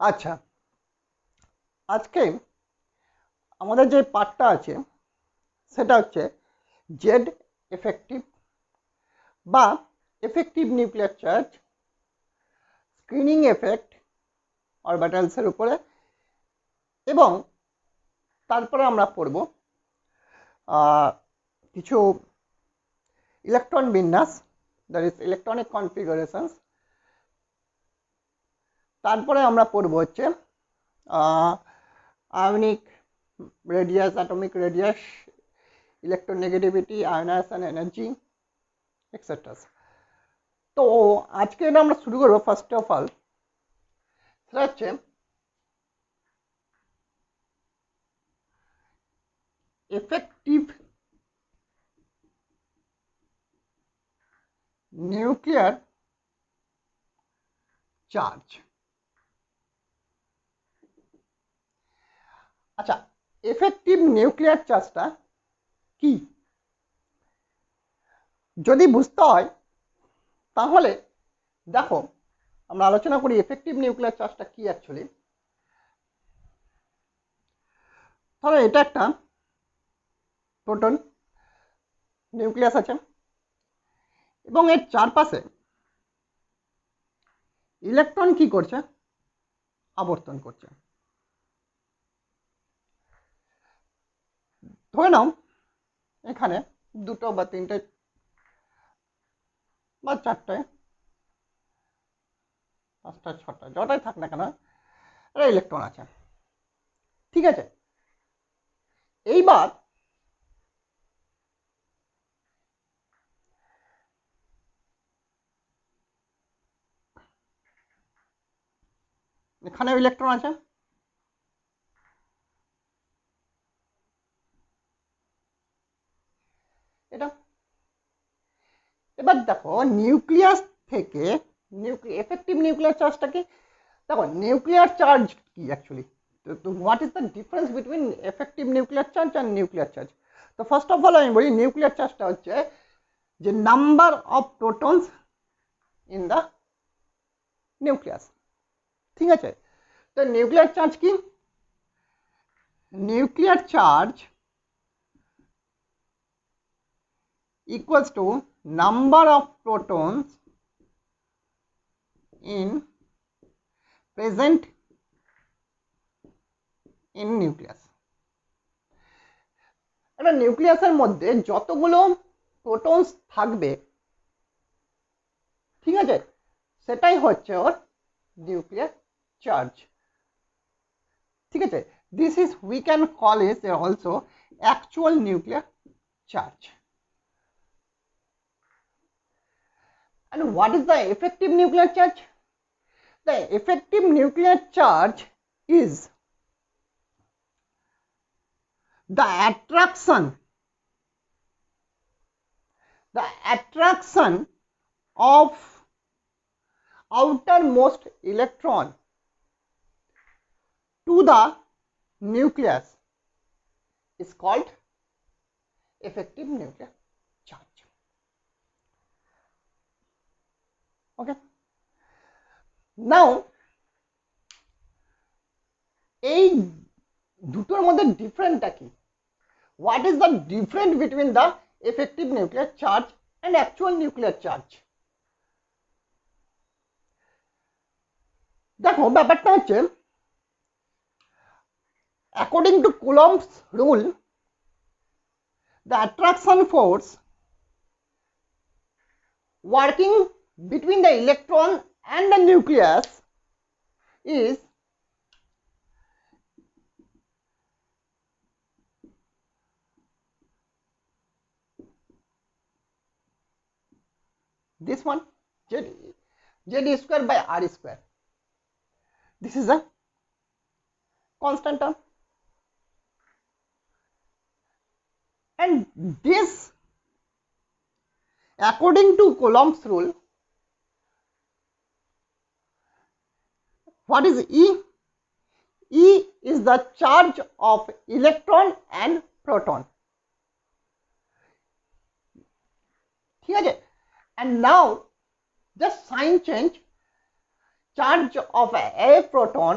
আচ্ছা, আজকে আমাদের যে পার্টটা আছে সেটা হচ্ছে জেড এফেক্টিভ বা effective nuclear charge, screening effect অরবিটালসের উপরে, এবং তারপরে আমরা পড়ব কিছু ইলেকট্রন বিন্যাস, দ্যাট ইজ ইলেকট্রনিক কনফিগারেশনস। তারপরে আমরা পড়ব হচ্ছে ionic radius, atomic radius, electronegativity, ionisation energy, etcetera. তো আজকে এটা আমরা শুরু করবো ফার্স্ট অফ অল, সেটা হচ্ছে এফেক্টিভ নিউক্লিয়ার চার্জ। আচ্ছা, এফেক্টিভ নিউক্লিয়ার চার্জটা কি যদি বুঝতে হয় তাহলে দেখো, আমরা আলোচনা করি এফেক্টিভ নিউক্লিয়ার চার্জটা কি অ্যাকচুয়ালি। ধরো এটা একটা প্রোটন নিউক্লিয়াস আছে এবং এর চারপাশে ইলেকট্রন কি করছে, আবর্তন করছে। ধরে নাও এখানে দুটো বা তিনটে বা চারটে, পাঁচটা, ছটা, যটাই থাক না কেন একটা ইলেকট্রন আছে, ঠিক আছে। এইবার এখানেও ইলেকট্রন আছে, এটা। এবার দেখো নিউক্লিয়াস থেকে এফেক্টিভ নিউক্লিয়ার চার্জটা কি, দেখো নিউক্লিয়ার চার্জ কি অ্যাকচুয়ালি, তো what is the difference between effective nuclear charge and nuclear charge. তো ফার্স্ট অফ অল আমি বলি নিউক্লিয়ার চার্জটা হচ্ছে যে number of protons in the nucleus, ঠিক আছে। তো নিউক্লিয়ার চার্জ কি, nuclear charge equals to number of protons in present in nucleus। একটা নিউক্লিয়াসের মধ্যে যতগুলো প্রোটনস থাকবে, ঠিক আছে, সেটাই হচ্ছে ওর নিউক্লিয়ার চার্জ, ঠিক আছে। This is we can call is also actual nuclear charge. And what is the effective nuclear charge? The effective nuclear charge is the attraction of outermost electron to the nucleus is called effective nuclear charge. Okay, now এই দুটোর মধ্যে ডিফারেন্টটা কি, what is the difference between the effective nuclear charge and actual nuclear charge? দেখো ব্যাপারটা হচ্ছে according to Coulomb's rule, the attraction force working between the electron and the nucleus is this one, z square by r square. This is a constant term, and this according to Coulomb's rule, what is E? E is the charge of electron and proton, ঠিক আছে। and now just sign change, charge of a proton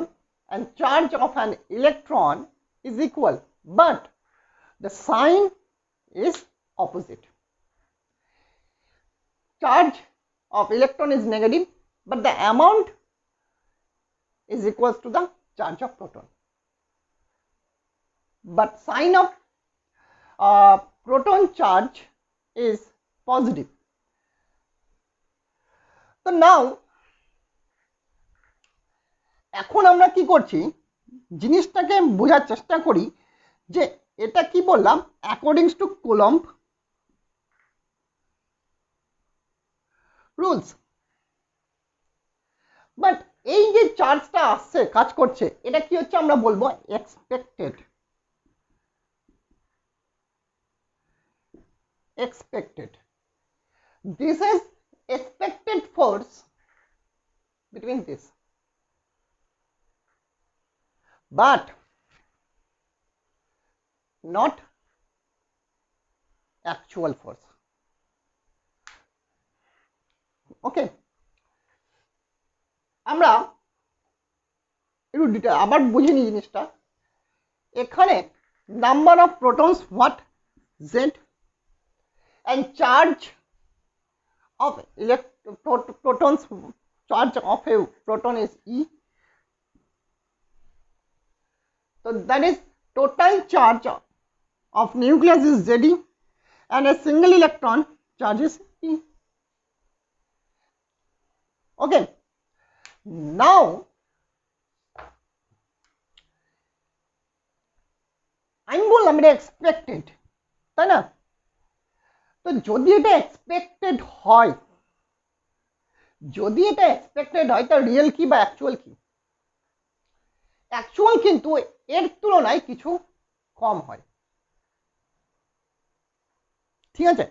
and charge of an electron is equal, but the sign is opposite. Charge of electron is negative, but the amount is equals to the charge of proton. But sign of proton charge is positive. So now এখন আমরা কি করছি, জিনিসটাকে বোঝার চেষ্টা করি যে এটা কি বললাম, accordings to Coulomb rules. But এই যে চার্জটা আসছে কাজ করছে, এটা কি হচ্ছে আমরা বলবো expected. This is expected force between this, but not actual force. Okay, আমরা একটু ডিটেইল আবার বুঝে নিই জিনিসটা। এখানে number of protons what, z, and charge of protons, charge of a proton is E. So that is total charge of nucleus is Ze, and a single electron charge is E. Okay, now আমি বললাম এটা expected, তাই না? তো যদি এটা expected হয়, তার রিয়েল কি বা অ্যাকচুয়াল কি? অ্যাকচুয়াল কিন্তু এর তুলনায় কিছু কম হয়। ঠিক আছে,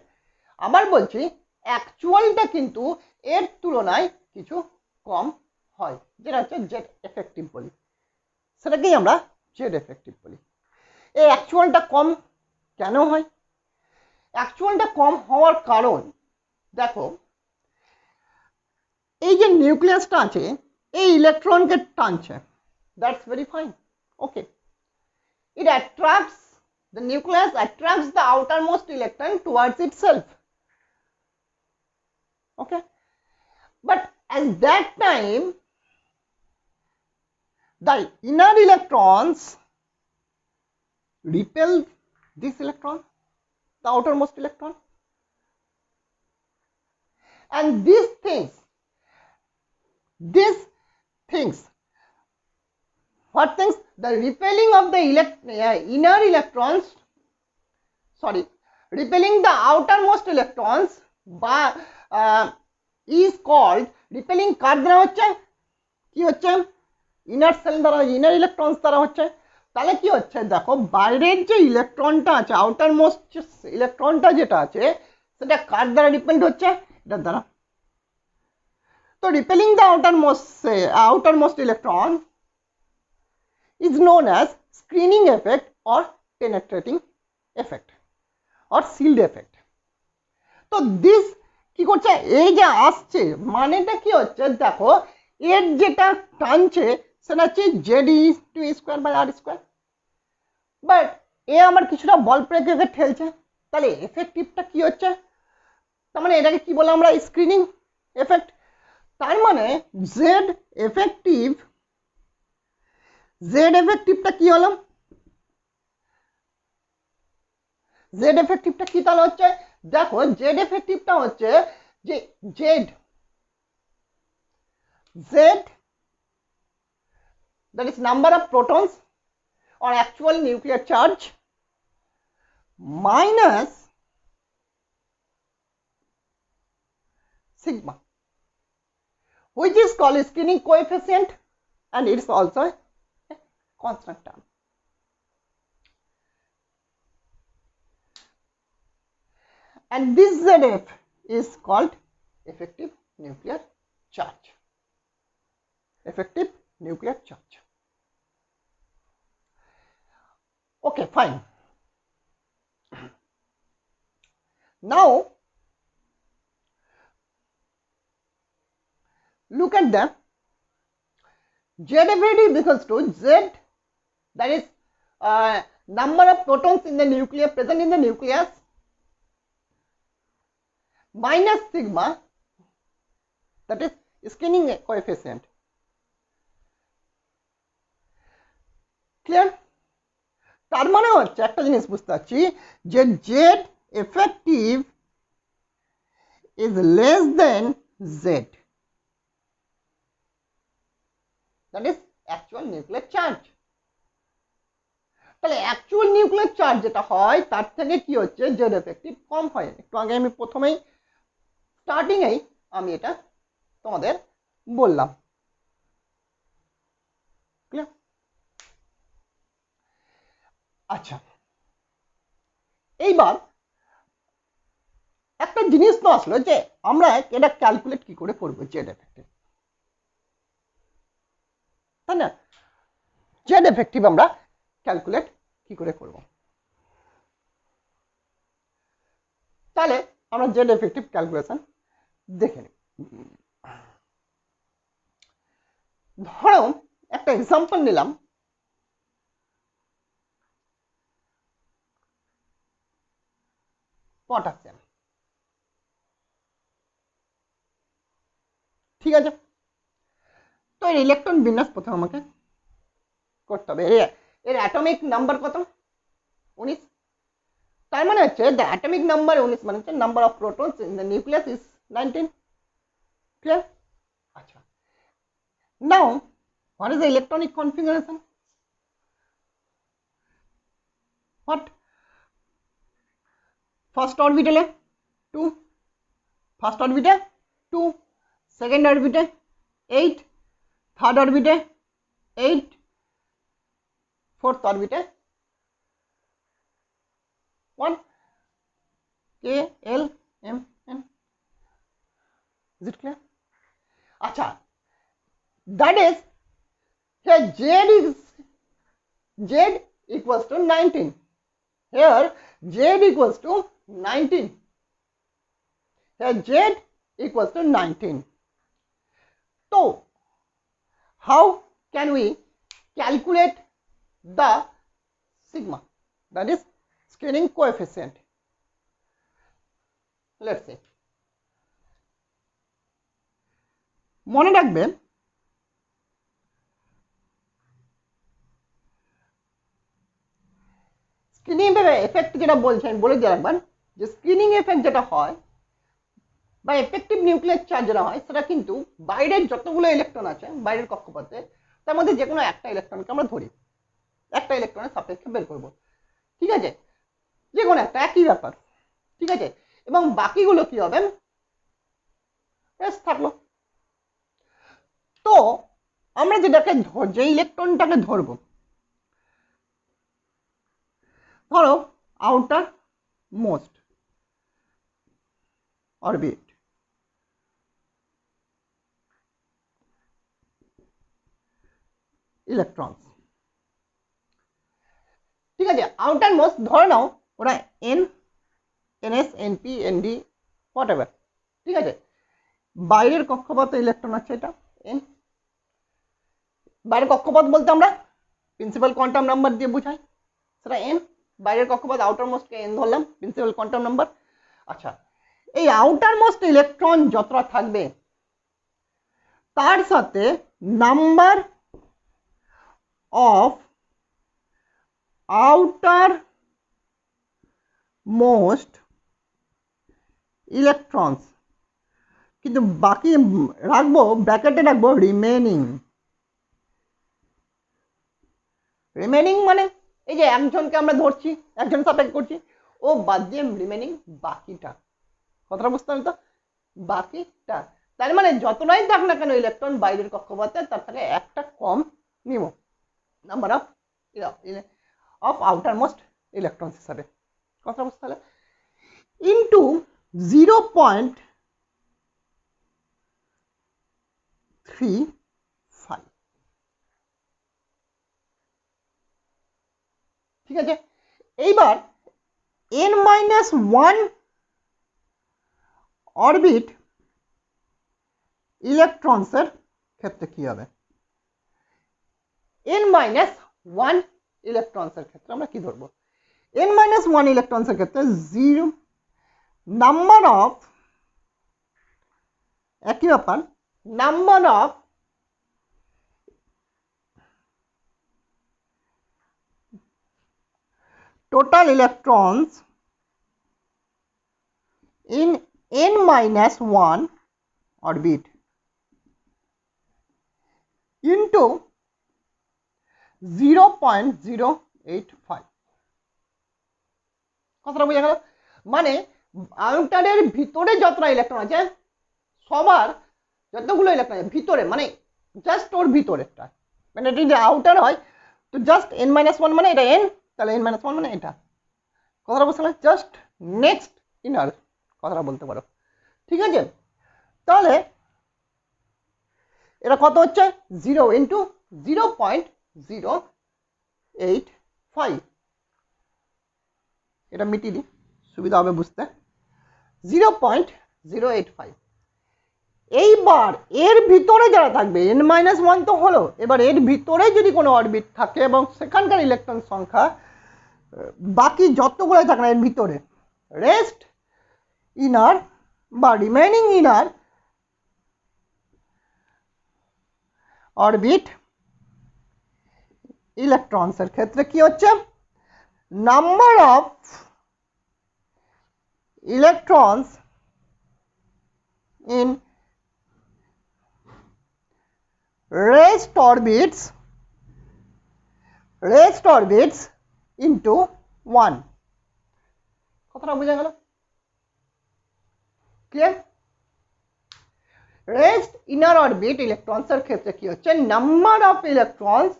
আবার বলছি অ্যাকচুয়ালটা কিন্তু এর তুলনায় কিছু কম হয়, যেটা হচ্ছে জেড এফেক্টিভ বলি, সেটাকেই আমরা জেড এফেক্টিভ বলি। এই অ্যাকচুয়ালটা কম কেন হয়? অ্যাকচুয়ালটা কম হওয়ার কারণ দেখো, এই যে নিউক্লিয়াসটা আছে এই ইলেকট্রনকে টানছে, that's very fine, okay. It attracts, the nucleus attracts the outermost electron towards itself, okay, but at that time the inner electrons repel this electron, the outermost electron, and these things what things, the repelling of the inner electrons, repelling the outermost electrons is called repelling কার দ্বারা হচ্ছে, কি হচ্ছে, inner sell দ্বারা, inner electrons দ্বারা হচ্ছে। তাহলে কি হচ্ছে দেখো, বাইরের যে ইলেকট্রনটা আছে, আউটার মোস্ট ইলেকট্রনটা যেটা আছে সেটা কার দ্বারা রিপেলড হচ্ছে, এটার দ্বারা। তো রিপেলিং the outermost electron is known as screening effect or penetrating effect or shield effect. তো দিস কি করছে, এই যে আসছে মানেটা কি হচ্ছে দেখো, এর যেটা টানছে সেটা হচ্ছে Z(E)² বাট এ আমার কিছুটা বল প্রয়োগে ঠেলছে, তাহলে এফেক্টিভটা কি হচ্ছে, তার মানে এটাকে কি বলে আমরা স্ক্রিনিং এফেক্ট। তার মানে জেড এফেক্টিভটা কি হলো, জেড এফেক্টিভটা কি তাহলে হচ্ছে, দেখো জেড এফেক্টিভটা হচ্ছে যে Z that is number of protons or actual nuclear charge minus sigma, which is called screening coefficient, and it is also a constant term. And this ZF is called effective nuclear charge. Effective nuclear charge. Okay, fine. Now look at the Z effective equals to Z, that is number of protons in the nucleus present in the nucleus, minus sigma, that is scattering coefficient. Clear? তার মানে হচ্ছে একটা জিনিস বুঝতে পারছি যে Z effective is less than Z, that is actual nuclear charge. তাহলে actual nuclear charge যেটা হয় তার থেকে কি হচ্ছে Z effective কম হয়। একটু আগে আমি প্রথমেই স্টার্টিংয়েই আমি এটা তোমাদের বললাম। ক্লিয়ার? আচ্ছা, এইবার একটা জিনিস তো আসলো যে আমরা এটা ক্যালকুলেট কি করে করবো জেড এফেক্টিভ, তাই না? জেড এফেক্টিভ আমরা ক্যালকুলেট কি করে করব? তাহলে আমরা জেড এফেক্টিভ ক্যালকুলেশন দেখে নিই। ধরো একটা এক্সাম্পল নিলাম, পটাশিয়াম। ঠিক আছে, তো এর ইলেকট্রন বিন্যাস প্রথমে আমাকে করতে হবে। এর অ্যাটমিক নাম্বার কত? 19। তার মানে হচ্ছে দ্য অ্যাটমিক নাম্বার 19 মানে হচ্ছে number of protons in the nucleus is 19। Clear? আচ্ছা, নাও what is the electronic configuration? What? First orbital 2, first orbital 2, second orbital 8, third orbital 8, fourth orbital 1, K, L, M, N. Is it clear? Acha, that is here Z equals to 19. Here Z equals to 19. Here Z equals to 19. So how can we calculate the sigma, that is scattering coefficient? Let's see. মনে রাখবেন screening effect যেটা বলছি আমি বলে দিয়ে রাখবেন যে screening effect যেটা হয় বা এফেক্টিভ নিউক্লিয়ার চার্জ যেটা হয় সেটা কিন্তু বাইরের যতগুলো ইলেকট্রন আছে বাইরের কক্ষপথে তার মধ্যে যে কোনো একটা ইলেকট্রনকে আমরা ধরি, একটা ইলেকট্রনের সাপেক্ষে বের করব। ঠিক আছে, যে কোনো একটা, একই ব্যাপার। ঠিক আছে, এবং বাকিগুলো কি হবে? থাকলো। তো আমরা যেটাকে যে ইলেকট্রনটাকে ধরবো, ধরো আউটার মোস্ট অরবিট, ইলেকট্রনস। ঠিক আছে, আউটার মোস্ট ধরে নাও ওরা N, NS, NP, ND, whatever. ঠিক আছে, বাইরের কক্ষপথে ইলেকট্রন আছে এটা এন। বাইরের কক্ষপথ বলতে আমরা প্রিন্সিপাল কোয়ান্টাম নাম্বার দিয়ে বোঝাই, সেটা এন। বাইরের কক্ষপথ আউটার মোস্টকে এন ধরলাম, প্রিন্সিপাল কোয়ান্টাম নাম্বার। আচ্ছা, এই আউটার মোস্ট ইলেকট্রন যতটা থাকবে তার সাথে number of outer most electrons, কিন্তু বাকি রাখবো ব্র্যাকেটে রাখবো রিমেনিং। রিমেনিং মানে এই যে একজনকে আমরা ধরছি, একজন সাপেক্ষে করছি, ও বাদ দিয়ে রিমেনিং বাকিটা। কথাটা বুঝতে হবে তো? বাকিটা তার মানে যতটাই থাক না কেন ইলেকট্রন বাইরের কক্ষপথে তার থেকে একটা কম নিব number of outer most electrons হিসাবে। কথা বুঝতে হবে? ইন্টু 0.35। ঠিক আছে, এইবার n-1 অরবিট ইলেকট্রনসের ক্ষেত্রে কি হবে? n-1 ইলেকট্রনসের ক্ষেত্রে আমরা কি ধরবো? n-1 ইলেকট্রনসের ক্ষেত্রে জিরো নাম্বার অফ, একই ব্যাপার, number of total electrons in n-1 orbit into 0.085. কথাটা বোঝা গেল? মানে আউটারের ভিতরে যতটা ইলেকট্রন আছে সবার যতগুলো ইলেকট্রন আছে ভিতরে, মানে জাস্ট ওর ভিতরেরটা, মানে এটা যদি আউটার হয় তো জাস্ট n-1 মানে এটা n, তাহলে n-1 মানে এটা। কথাটা বুঝতে পারলে? জাস্ট নেক্সট ইনার কথাটা বলতে পারো, ঠিক আছে? তাহলে এটা কত হচ্ছে? 0 ইন্টু 0.085, এটা মিটিয়ে দিই সুবিধা হবে বুঝতে। 0.085। এইবার এর ভিতরে যারা থাকবে n-1 তো হলো, এবার এর ভিতরে যদি কোনো অরবিট থাকে এবং সেখানকার ইলেকট্রন সংখ্যা বাকি যতগুলো থাকে না এর ভিতরে, রেস্ট ইনার বা রিমেইনিং ইনার অরবিট ইলেকট্রনসের ক্ষেত্রে কি হচ্ছে? Number of electrons in rest orbits into 1. কথাটা বোঝা গেল? ক্লিয়ার? রেস্ট ইনার অরবিট ইলেকট্রনসের ক্ষেত্রে কি হচ্ছে? Number of electrons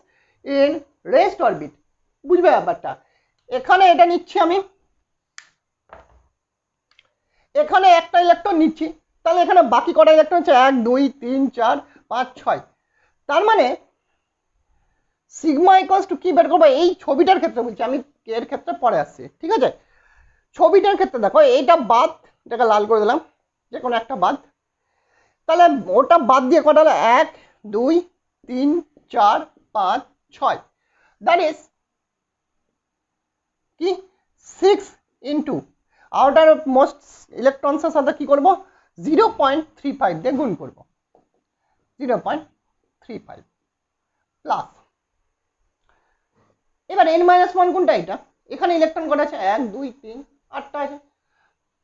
in rest orbit. বুঝবে ব্যাপারটা? এখানে এটা নিচ্ছি আমি, এখানে একটা ইলেকট্রন নিচ্ছি, তাহলে এখানে বাকি কটা ইলেকট্রন হচ্ছে 1 2 3 4 5 6। তার মানে সিগমা ইকুয়ালস টু কি বের করবো? এই ছবিটার ক্ষেত্রে বলছি আমি, এর ক্ষেত্রে পরে আসছি, ঠিক আছে? ছবিটার ক্ষেত্রে দেখো এইটা বাদ, এটাকে লাল করে দিলাম, যে কোনো একটা বাদ, তাহলে ওটা বাদ দিয়ে কটা হলো? 1 2 3 4 5 6, দ্যাট ইজ কি 6 ইন্টু আউটার মোস্ট ইলেকট্রনসের সাথে কি করব? 0.35 দিয়ে গুণ করব, 0.35 প্লাস। এবার n-1 কোনটা? এটা এখানে ইলেকট্রন কটা আছে? 1 2 3 8টা আছে,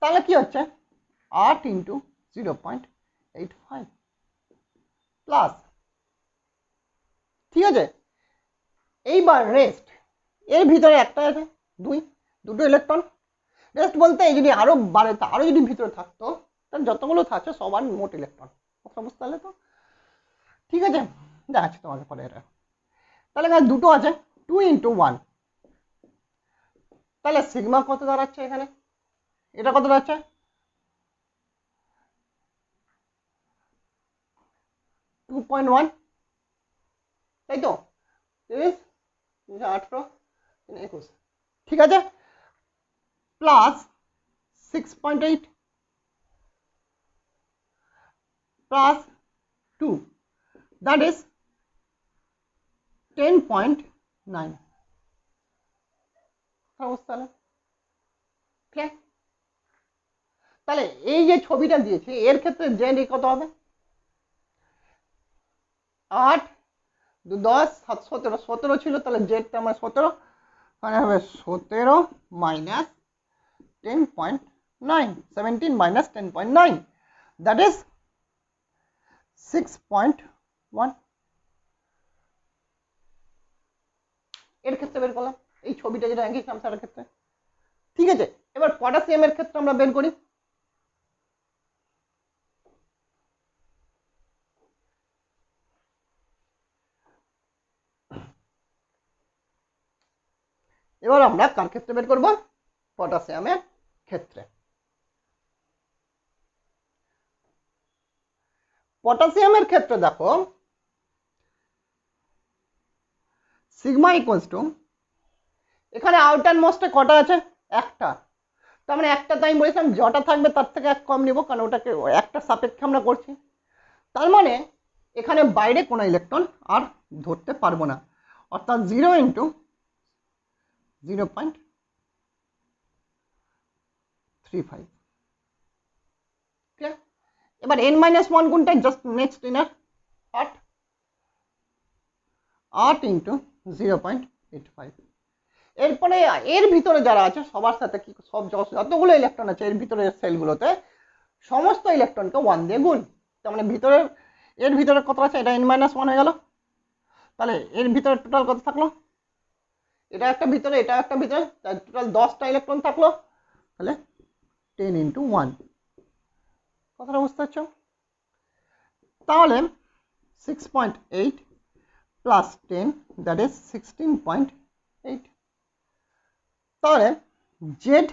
তাহলে কি হচ্ছে 8 ইন্টু 0.85 প্লাস, ঠিক আছে? এইবার রেস্ট, এর ভিতরে একটা আছে, দুটো ইলেকট্রন। রেস্ট বলতে যদি আরো বাড়ে, আরো যদি ভিতরে থাকতো তাহলে যতগুলো থাকছে সবার মোট ইলেকট্রন, বুঝতে পারলে তো? ঠিক আছে, দেখাচ্ছি তোমাকে পরে এটা। তাহলে এখানে দুটো আছে, 2 ইন্টু 1, তাহলে সিগমা কত দাঁড়াচ্ছে এখানে? এটা কত দাঁড়াচ্ছে? 2.1, তাই তো? 30 18 21, ঠিক আছে? Plus 6.8 plus 2, that is 10.9। তাহলে এই যে ছবিটা দিয়েছে এর ক্ষেত্রে জেন কত হবে? 8 2 10 7 17, 17 ছিল, তাহলে জেডটা আমার 17, মানে হবে 17 মাইনাস 10.9, 17 মাইনাস 10.9, দ্যাট ইজ 6.1। এর ক্ষেত্রে বের করলাম, এই ছবিটা যেটা এঁকেছিলাম তার ক্ষেত্রে, ঠিক আছে? এবার পটাশিয়ামের ক্ষেত্রে আমরা বের করি। এবার আমরা কার ক্ষেত্রে বের করব? পটাশিয়ামের ক্ষেত্রে। পটাশিয়ামের ক্ষেত্রে দেখো সিগমা ইকুয়ালস টু, এখানে আউটার মোস্টে কটা আছে? একটা, তার মানে একটা তো আমি বলেছিলাম যটা থাকবে তার থেকে এক কম নিব, কারণ ওটাকে একটা সাপেক্ষে আমরা করছি। তার মানে এখানে বাইরে কোনো ইলেকট্রন আর ধরতে পারবো না, অর্থাৎ 0 ইন্টু 0.35। ক্লিয়ার? এবার n-1 কোনটা? Just next inner 8, 8 into 0.85। এরপরে এর ভিতরে যারা আছে সবার সাথে কি সব যতগুলো ইলেকট্রন আছে এর ভিতরে সেলগুলোতে সমস্ত ইলেকট্রনকে 1 দিয়ে গুণ। তার মানে ভিতরের এর ভিতরে কত আছে? এটা n-1 হয়ে গেল। তাহলে এর ভিতরে টোটাল কত থাকলো? এটা একটা ভিতরে, এটা একটা ভিতরে, তার টোটাল 10টা ইলেকট্রন থাকলো। তাহলে 10 ইন্টু 1। কথাটা বুঝতে পারছো? তাহলে 6.8 প্লাস 10 দ্যাট ইজ 16.8। তাহলে জেড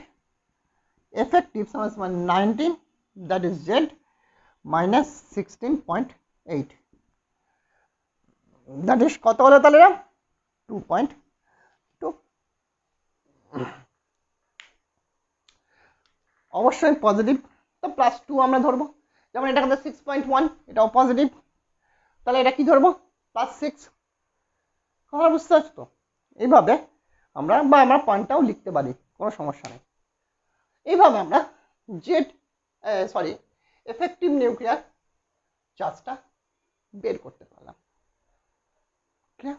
effective সমান 19, that is Z minus 16.8, that is কত হলো তাহলে? 2.2। অবশ্যই পজিটিভ, তো প্লাস 2 আমরা ধরবো। যেমন এটা আমাদের 6.1, এটাও পজিটিভ, তাহলে এটা কি ধরবো? প্লাস 6। কথা বুঝতে পারছো তো? এইভাবে আমরা পয়েন্টটাও লিখতে পারি, কোনো সমস্যা নেই। এইভাবে আমরা জেড এফেক্টিভ নিউক্লিয়ার চার্জটা বের করতে পারলাম। ক্লিয়ার?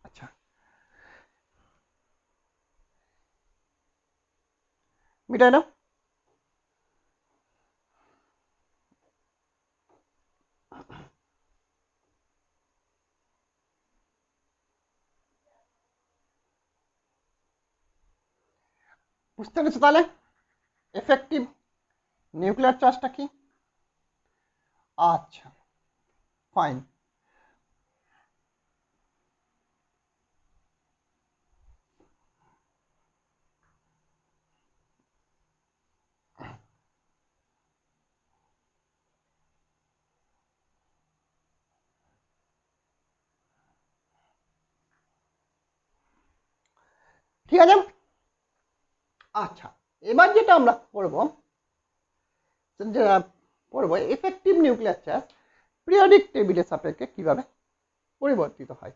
আচ্ছা, মিটাই নাও। বুঝতে পেরেছো তাহলে এফেক্টিভ নিউক্লিয়ার চার্জটা কি? আচ্ছা, ফাইন। ঠিক আছে। আচ্ছা, এবার যেটা আমরা করবো এফেক্টিভ নিউক্লিয়ার চার্জ পিরিয়ডিক টেবিলের সাপেক্ষে কিভাবে পরিবর্তিত হয়।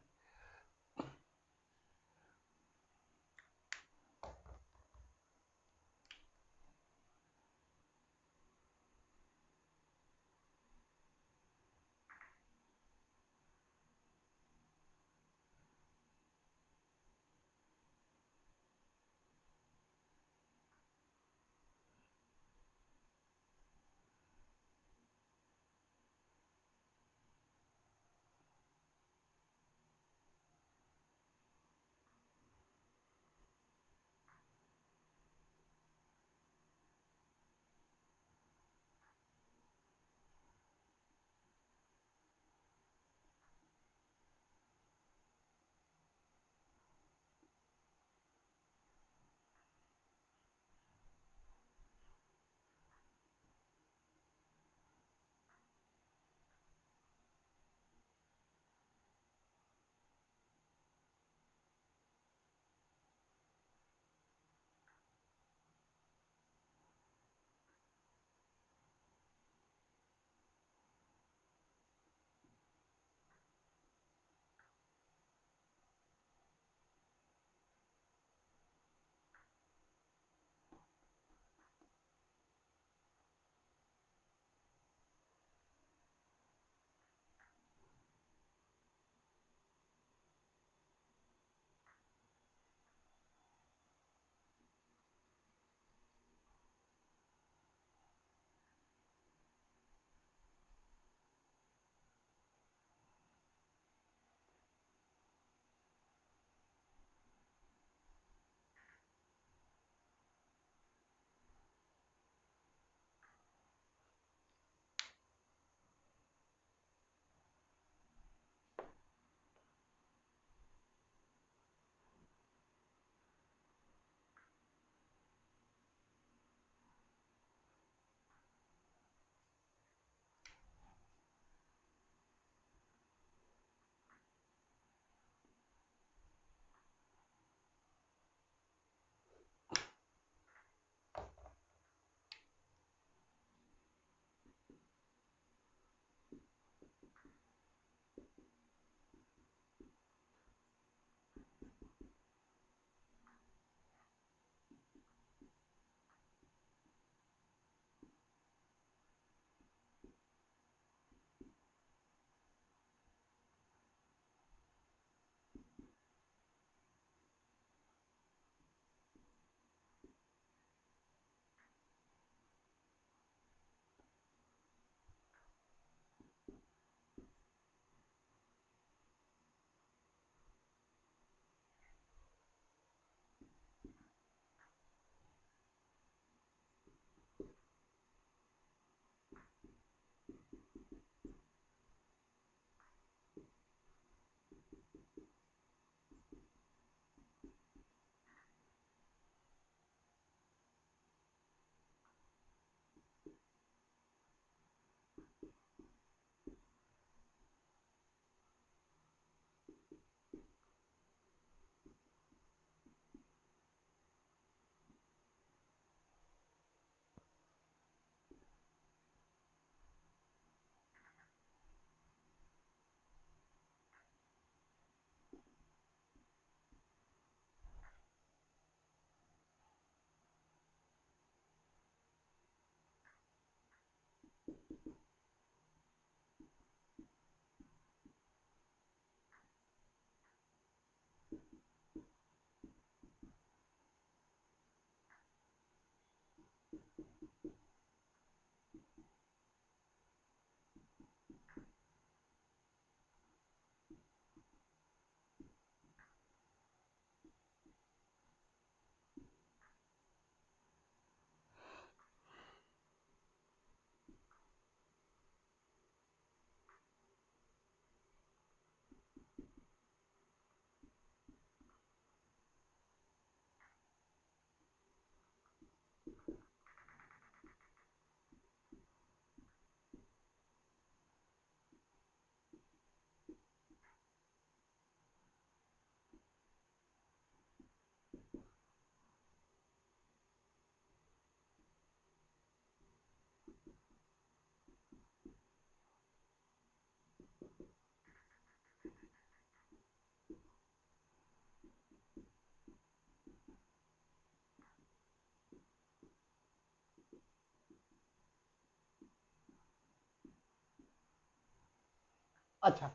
আচ্ছা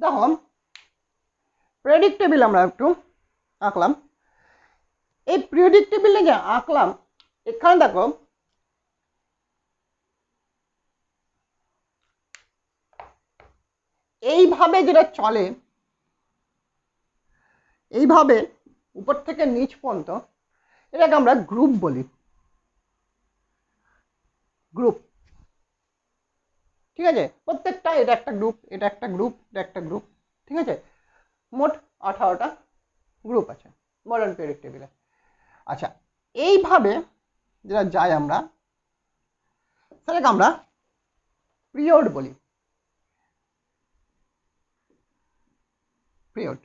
দেখো পিরিয়ডিক টেবিল আমরা একটু আঁকলাম। এই পিরিয়ডিক টেবিলে যে আঁকলাম এখানে দেখো এইভাবে যেটা চলে, এইভাবে উপর থেকে নিচ পর্যন্ত, এটাকে আমরা গ্রুপ বলি, গ্রুপ। ঠিক আছে, প্রত্যেকটা এটা একটা গ্রুপ, এটা একটা গ্রুপ, এটা একটা গ্রুপ। ঠিক আছে, মোট 18টা গ্রুপ আছে মডার্ন পিরিয়ডিক টেবিলে। আচ্ছা এইভাবে যেটা যাই আমরা সেটাকে আমরা পিরিয়ড বলি, পিরিয়ড।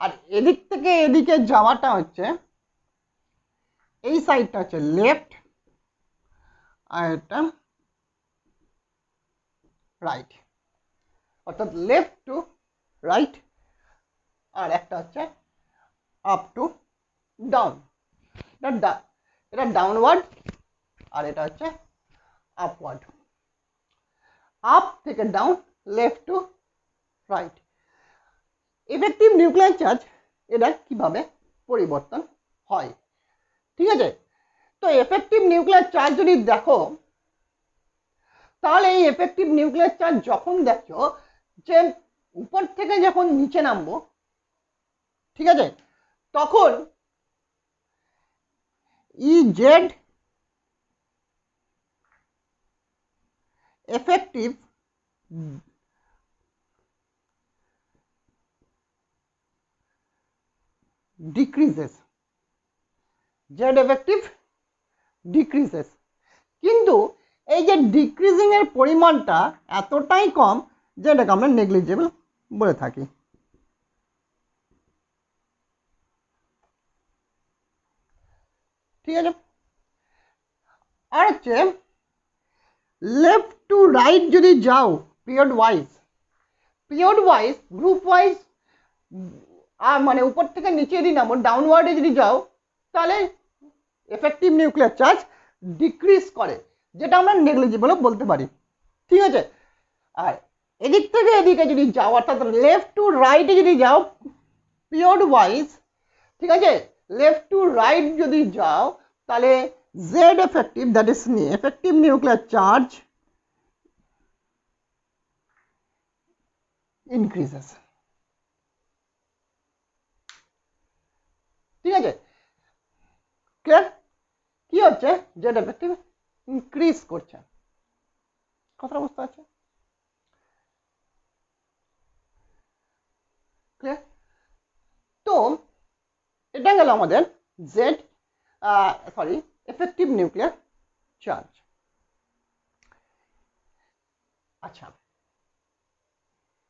আর এদিক থেকে এদিকে যাওয়াটা হচ্ছে, এই সাইডটা হচ্ছে লেফট আর এটা রাইট, অর্থাৎ লেফট টু রাইট, আর একটা হচ্ছে আপ টু ডাউন। এটা ডাউনওয়ার্ড আর এটা হচ্ছে আপওয়ার্ড। আপ থেকে down, left to right. Effective nuclear charge এটা কিভাবে পরিবর্তন হয়। ঠিক আছে, তো এফেক্টিভ নিউক্লিয়ার চার্জ যদি দেখো, তাহলে এই এফেক্টিভ নিউক্লিয়ার চার্জ যখন দেখো যে উপর থেকে যখন নিচে নামবো, ঠিক আছে, তখন EZ effective decreases, Z effective decreases. কিন্তু এই যে ডিক্রিজিং এর পরিমাণটা এতটাই কম যে এটাকে আমরা নেগলিজেবল বলে থাকি। ঠিক আছে, আর হচ্ছে লেফট টু রাইট যদি যাও পিরিয়ড ওয়াইজ গ্রুপ ওয়াইজ, আর মানে উপর থেকে নিচে যদি নামো ডাউনওয়ার্ডে যদি যাও, তাহলে এফেক্টিভ নিউক্লিয়ার চার্জ ডিক্রিজ করে, যেটা আমরা নেগলিজেবল বলতে পারি। ঠিক আছে, আর এদিক থেকে এদিকে যদি যাও, অর্থাৎ লেফট টু রাইটে যদি যাও পিরিয়ড ওয়াইজ, ঠিক আছে, লেফট টু রাইট যদি যাও, তাহলে Z effective, that is effective nuclear charge increases. ঠিক আছে, ক্লিয়ার? কি হচ্ছে, জেড এফেক্টিভ ইনক্রিজ করছে। কথাটা বুঝতে পারছো? ক্লিয়ার? তো এটা গেল আমাদের জেড এফেক্টিভ নিউক্লিয়ার চার্জ। আচ্ছা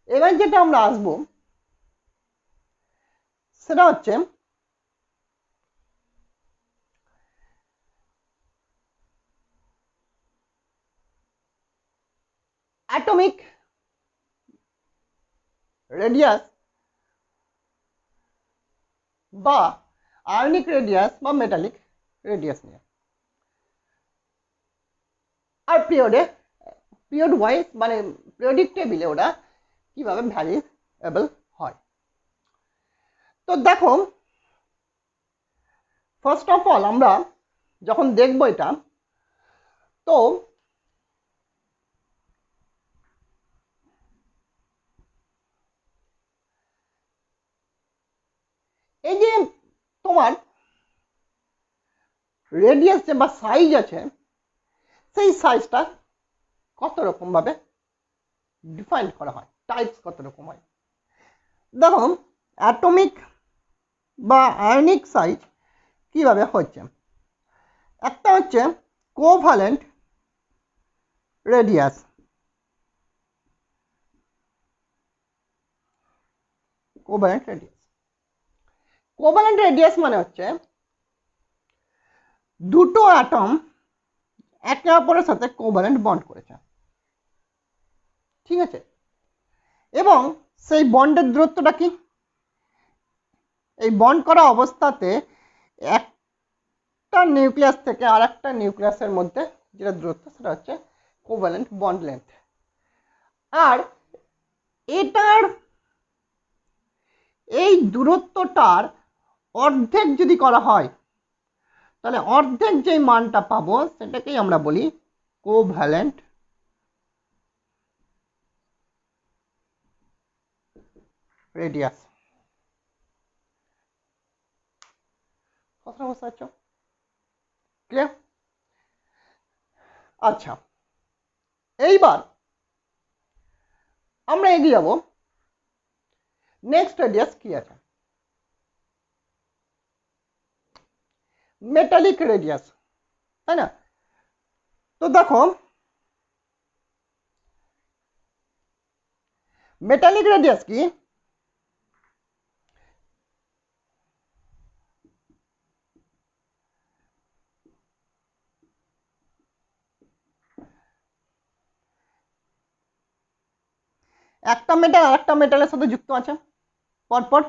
এবার যেটা আমরা আসবো সেটা হচ্ছে অ্যাটমিক রেডিয়াস বা আয়নিক রেডিয়াস বা মেটালিক রেডিয়াস নিয়ে। আর পিরিয়ড ওয়াইজ মানে পিরিয়ডিক টেবিলে ওরা কিভাবে ভ্যারিয়েবল হয়। তো দেখো, ফার্স্ট অফ অল আমরা যখন দেখবো এটা, তো এই যে তোমার রেডিয়াস যে বা সাইজ আছে, সেই সাইজটা কত রকম ভাবে ডিফাইন করা হয়, টাইপস কত রকম হয়। দেখো, অ্যাটমিক বা আয়নিক সাইজ কিভাবে হচ্ছে, একটা হচ্ছে কোভ্যালেন্ট রেডিয়াস। কোভ্যালেন্ট রেডিয়াস মানে হচ্ছে দুটো অ্যাটম একে অপরের সাথে কোভ্যালেন্ট বন্ড করেছে, ঠিক আছে, এবং সেই বন্ডের দূরত্বটা কি, এই বন্ড করা অবস্থাতে একটা নিউক্লিয়াস থেকে আর একটা নিউক্লিয়াসের মধ্যে যেটা দূরত্ব সেটা হচ্ছে কোভ্যালেন্ট বন্ড লেন্থ। আর এটার এই দূরত্বটার অর্ধেক যদি করা হয়, তাহলে অর্ধেক যে মানটা পাবো সেটাকেই আমরা বলি কোভ্যালেন্ট রেডিয়াস। কথা বুঝতে পারছো? ক্লিয়ার? আচ্ছা, এইবার আমরা এগিয়ে যাব, নেক্সট রেডিয়াস কি আছে, মেটালিক রেডিয়াস, তাই না? তো দেখো, মেটালিক রেডিয়াস কি, একটা মেটাল আরেকটা মেটালের সাথে যুক্ত আছে, পরপর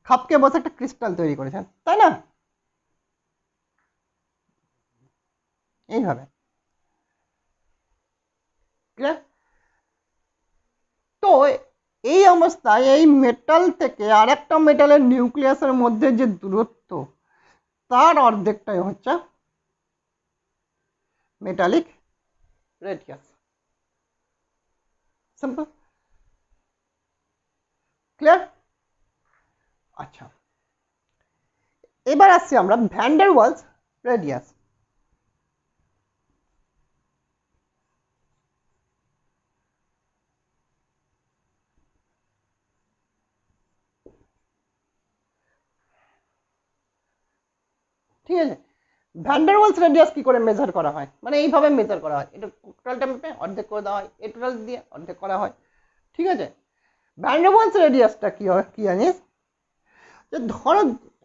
খাপকে বসে একটা ক্রিস্টাল তৈরি করেছেন, তাই না? এইভাবে, ক্লিয়ার? তো এই অবস্থায় এই মেটাল থেকে আরেকটা মেটালের নিউক্লিয়াসের মধ্যে যে দূরত্ব, তার অর্ধেকটাই হচ্ছে মেটালিক রেডিয়াস। Simple, clear? আচ্ছা, এবার আসছি আমরা ভ্যান ডার ওয়ালস রেডিয়াস। ঠিক আছে, ভ্যান ডার ওয়ালস রেডিয়াস কি করে মেজার করা হয়, মানে এইভাবে মেজার করা হয়, এটা টোটালটা মেপে অর্ধেক করে দেওয়া হয়, এই টোটাল দিয়ে অর্ধেক করা হয়, ঠিক আছে। ভ্যান ডার ওয়ালস রেডিয়াসটা কি হয়, কি জানিস, যে ধরো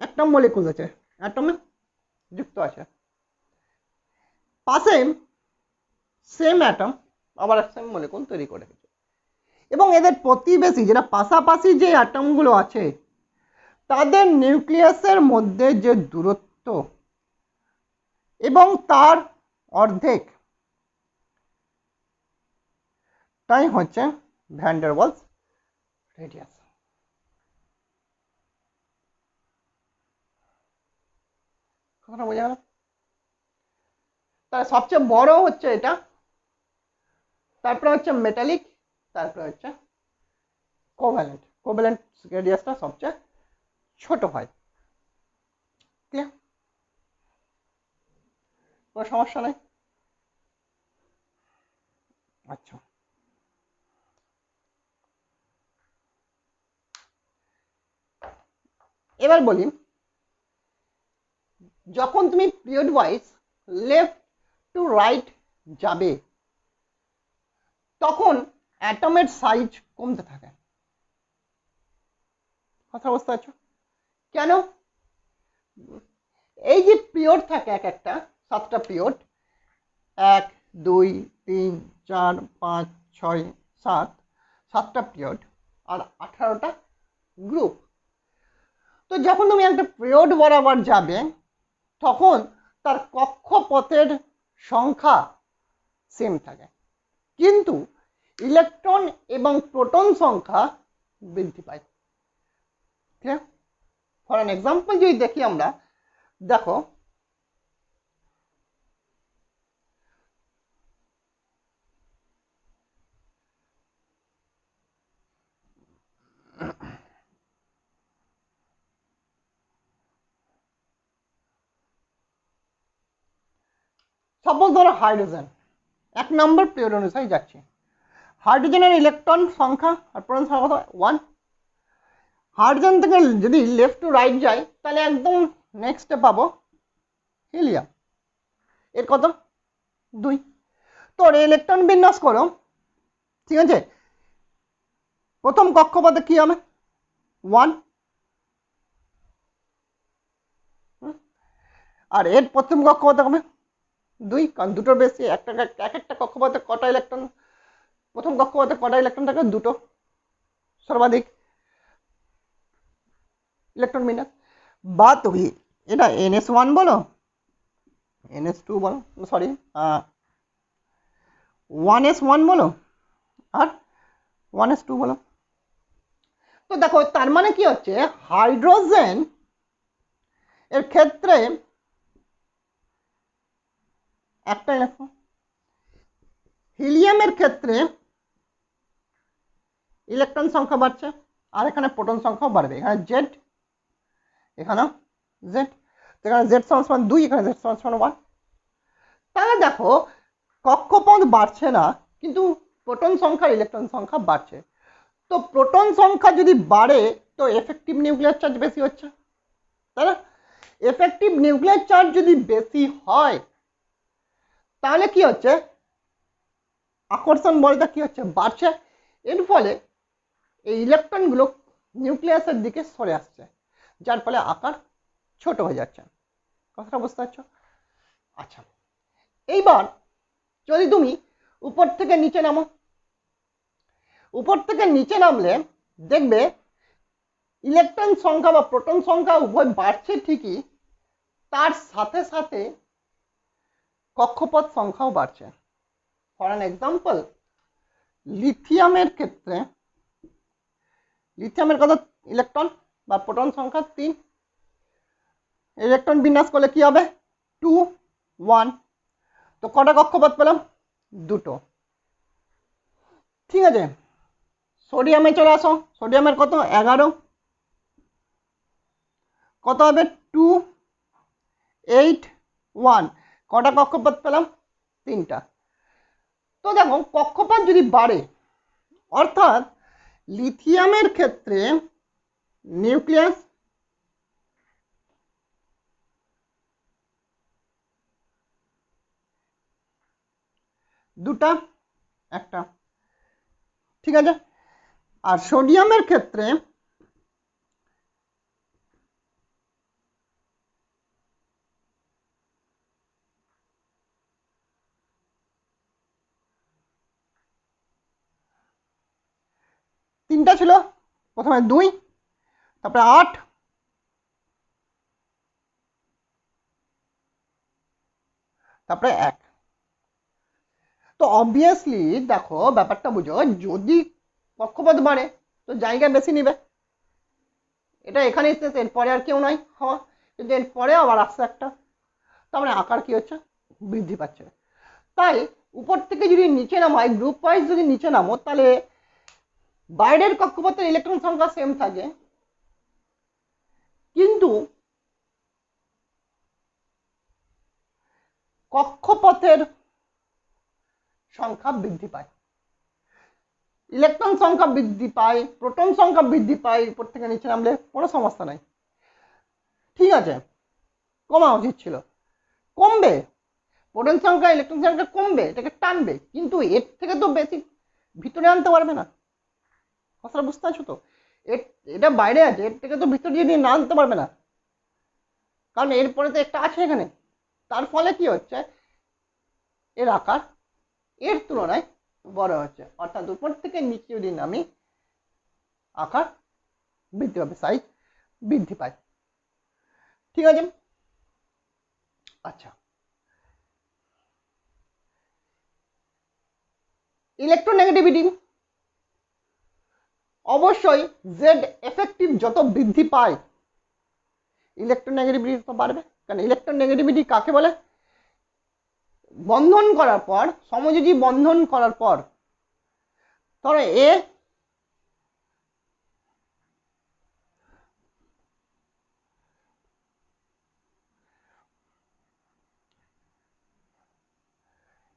একটা মলিকুল আছে, অ্যাটমে যুক্ত আছে, পাশে সেম অ্যাটম আবার সেম মলিকুল তৈরি করে রেখেছে, এবং এদের প্রতিবেশী যেটা পাশাপাশি যে অ্যাটমগুলো আছে তাদের নিউক্লিয়াসের মধ্যে যে দূরত্ব এবং তার অর্ধেক, তাই হচ্ছে ভ্যান ডার ওয়ালস রেডিয়াস। কথাটা বোঝা গেল? তাহলে সবচেয়ে বড় হচ্ছে এটা, তারপরে হচ্ছে মেটালিক, তারপরে হচ্ছে কোভ্যালেন্ট। কোভ্যালেন্ট রেডিয়াসটা সবচেয়ে ছোট হয়। ক্লিয়ার? কোনো সমস্যা নেই? আচ্ছা, এবার বলি, যখন তুমি period wise left to right যাবে তখন অ্যাটমের সাইজ কমতে থাকে। কথা বুঝতে পারছো? কেন? এই যে পিরিয়ড থাকে এক একটা, 7টা পিরিয়ড, 1 2 3 4 5 6 7, 7টা পিরিয়ড আর 18টা গ্রুপ। তো যখন তুমি একটা পিরিয়ড বরাবর যাবে তখন তার কক্ষপথের সংখ্যা সেম থাকে, কিন্তু ইলেকট্রন এবং প্রোটন সংখ্যা বৃদ্ধি পায়। ঠিক আছে, ফর অ্যান এক্সাম্পল যদি দেখি আমরা, দেখো সাপোজ ধরো হাইড্রোজেন, 1 নম্বর পিরিয়ড অনুসারে যাচ্ছে, হাইড্রোজেনের ইলেকট্রন সংখ্যা আর প্রোটন সংখ্যা কত 1। হাইড্রোজেন থেকে যদি লেফট টু রাইট যায় তাহলে একদম নেক্সটে পাবো হিলিয়াম, এর কত 2। তো ইলেকট্রন বিন্যাস করো, ঠিক আছে, প্রথম কক্ষপথে কি হবে 1, আর এর প্রথম কক্ষপথে হবে 2, কারণ দুটোর বেশি, এক একটা কক্ষপথে কটা ইলেকট্রন, প্রথম কক্ষপথে কটা ইলেকট্রন থাকে 2, সর্বাধিক ইলেকট্রন বিন্যাস। বা তুমি এটা NS1 বলো, NS2 বলো, সরি 1s1 বলো আর 1s2 বলো। তো দেখো তার মানে কি হচ্ছে, হাইড্রোজেন এর ক্ষেত্রে একটা ইলেকট্রন, হিলিয়ামের ক্ষেত্রে ইলেকট্রন সংখ্যা বাড়ছে, আর এখানে প্রোটন সংখ্যাও বাড়বে, এখানে জেড এখানে জেড, এখানে জেড সমান 2, এখানে জেড সমান 1। তাহলে দেখো কক্ষপথ বাড়ছে না, কিন্তু প্রোটন সংখ্যা ইলেকট্রন সংখ্যা বাড়ছে। তো প্রোটন সংখ্যা যদি বাড়ে তো এফেক্টিভ নিউক্লিয়ার চার্জ বেশি হচ্ছে, তাই না? এফেক্টিভ নিউক্লিয়ার চার্জ যদি বেশি হয় তাহলে কি হচ্ছে, আকর্ষণ বলটা কি হচ্ছে বাড়ছে, এর ফলে এই ইলেকট্রনগুলো নিউক্লিয়াসের দিকে সরে আসছে, যার ফলে আকার ছোট হয়ে যাচ্ছে। কথাটা বুঝতে পারছো? আচ্ছা, এইবার যদি তুমি উপর থেকে নিচে নামো, উপর থেকে নিচে নামলে দেখবে ইলেকট্রন সংখ্যা বা প্রোটন সংখ্যা উভয় বাড়ছে ঠিকই, তার সাথে সাথে কক্ষপথ সংখ্যাও বাড়ছে। ফর অ্যান এক্সাম্পল, লিথিয়ামের ক্ষেত্রে লিথিয়ামের কত ইলেকট্রন বা প্রোটন সংখ্যা 3, ইলেকট্রন বিন্যাস করলে কি হবে 2 1, তো কটা কক্ষপথ পেলাম 2। ঠিক আছে, সোডিয়ামে চলে আসো, সোডিয়ামের কত 11, কত হবে 2 8 1, কটা কক্ষপথ পেলাম 3টা। তো দেখো কক্ষপথ যদি বাড়ে, অর্থাৎ লিথিয়ামের ক্ষেত্রে নিউক্লিয়াস দুটা একটা, ঠিক আছে, আর সোডিয়ামের ক্ষেত্রে তিনটা ছিল, প্রথমে 2, তারপরে 8, তারপরে 1। তো অবভিয়াসলি দেখো ব্যাপারটা বুঝো, যদি কক্ষপথ বাড়ে তো জায়গা বেশি নিবে, এটা এখানেই শেষ, এরপরে আর কেউ নাই হওয়া, কিন্তু এরপরে আবার আসছে একটা, তার মানে আকার কি হচ্ছে বৃদ্ধি পাচ্ছে। তাই উপর থেকে যদি নিচে নামো, গ্রুপ ওয়াইজ যদি নিচে নামো, তাহলে বাইরের কক্ষপথের ইলেকট্রন সংখ্যা সেম থাকে, কিন্তু কক্ষপথের সংখ্যা বৃদ্ধি পায়, ইলেকট্রন সংখ্যা বৃদ্ধি পায়, প্রোটন সংখ্যা বৃদ্ধি পায়, উপর থেকে নিচে নামলে কোনো সমস্যা নাই। ঠিক আছে, কমা উচিত ছিল, কমবে, প্রোটন সংখ্যা ইলেকট্রন সংখ্যা কমবে, এটাকে টানবে, কিন্তু এর থেকে তো বেশি ভিতরে আনতে পারবে না। কথাটা বুঝতে পারছো তো? এটা বাইরে আছে, এর থেকে তো ভিতরে দিয়ে না আনতে পারবে না, কারণ এরপরে তো একটা আছে এখানে। তার ফলে কি হচ্ছে, এর আকার এর তুলনায় বড় হচ্ছে, অর্থাৎ উপর থেকে নিচে যদি নামি আকার বৃদ্ধি পাবে, সাইজ বৃদ্ধি পায়। ঠিক আছে, আচ্ছা, ইলেকট্রোনেগেটিভিটি অবশ্যই জেড এফেক্টিভ যত বৃদ্ধি পায় ইলেকট্রোনেগেটিভিটি তো বাড়বে, কারণ ইলেকট্রোনেগেটিভিটি কাকে বলে? বন্ধন করার পর, সমযোজী বন্ধন করার পর ধরো এ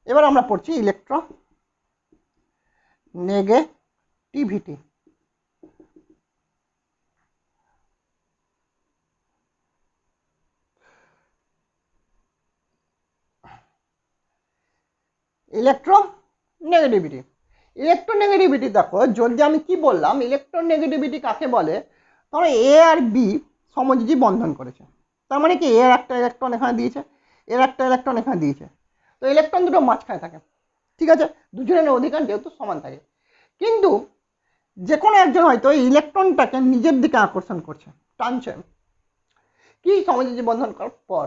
এবার আমরা পড়ছি ইলেকট্রোনেগেটিভিটি। ইলেকট্রোনেগেটিভিটি ইলেকট্রোনেগেটিভিটি দেখো, যদি আমি কি বললাম ইলেকট্রোনেগেটিভিটি কাকে বলে, ধরো এ আর বি সমযোজী বন্ধন করেছে, তার মানে কি এর একটা ইলেকট্রন এখানে দিয়েছে, এর একটা ইলেকট্রন এখানে দিয়েছে, তো ইলেকট্রন দুটো মাঝখানে থাকে, ঠিক আছে, দুজনের অধিকার যেহেতু সমান থাকে। কিন্তু যে কোনো একজন হয়তো এই ইলেকট্রনটাকে নিজের দিকে আকর্ষণ করছে, টানছে, কি সমযোজী বন্ধন করার পর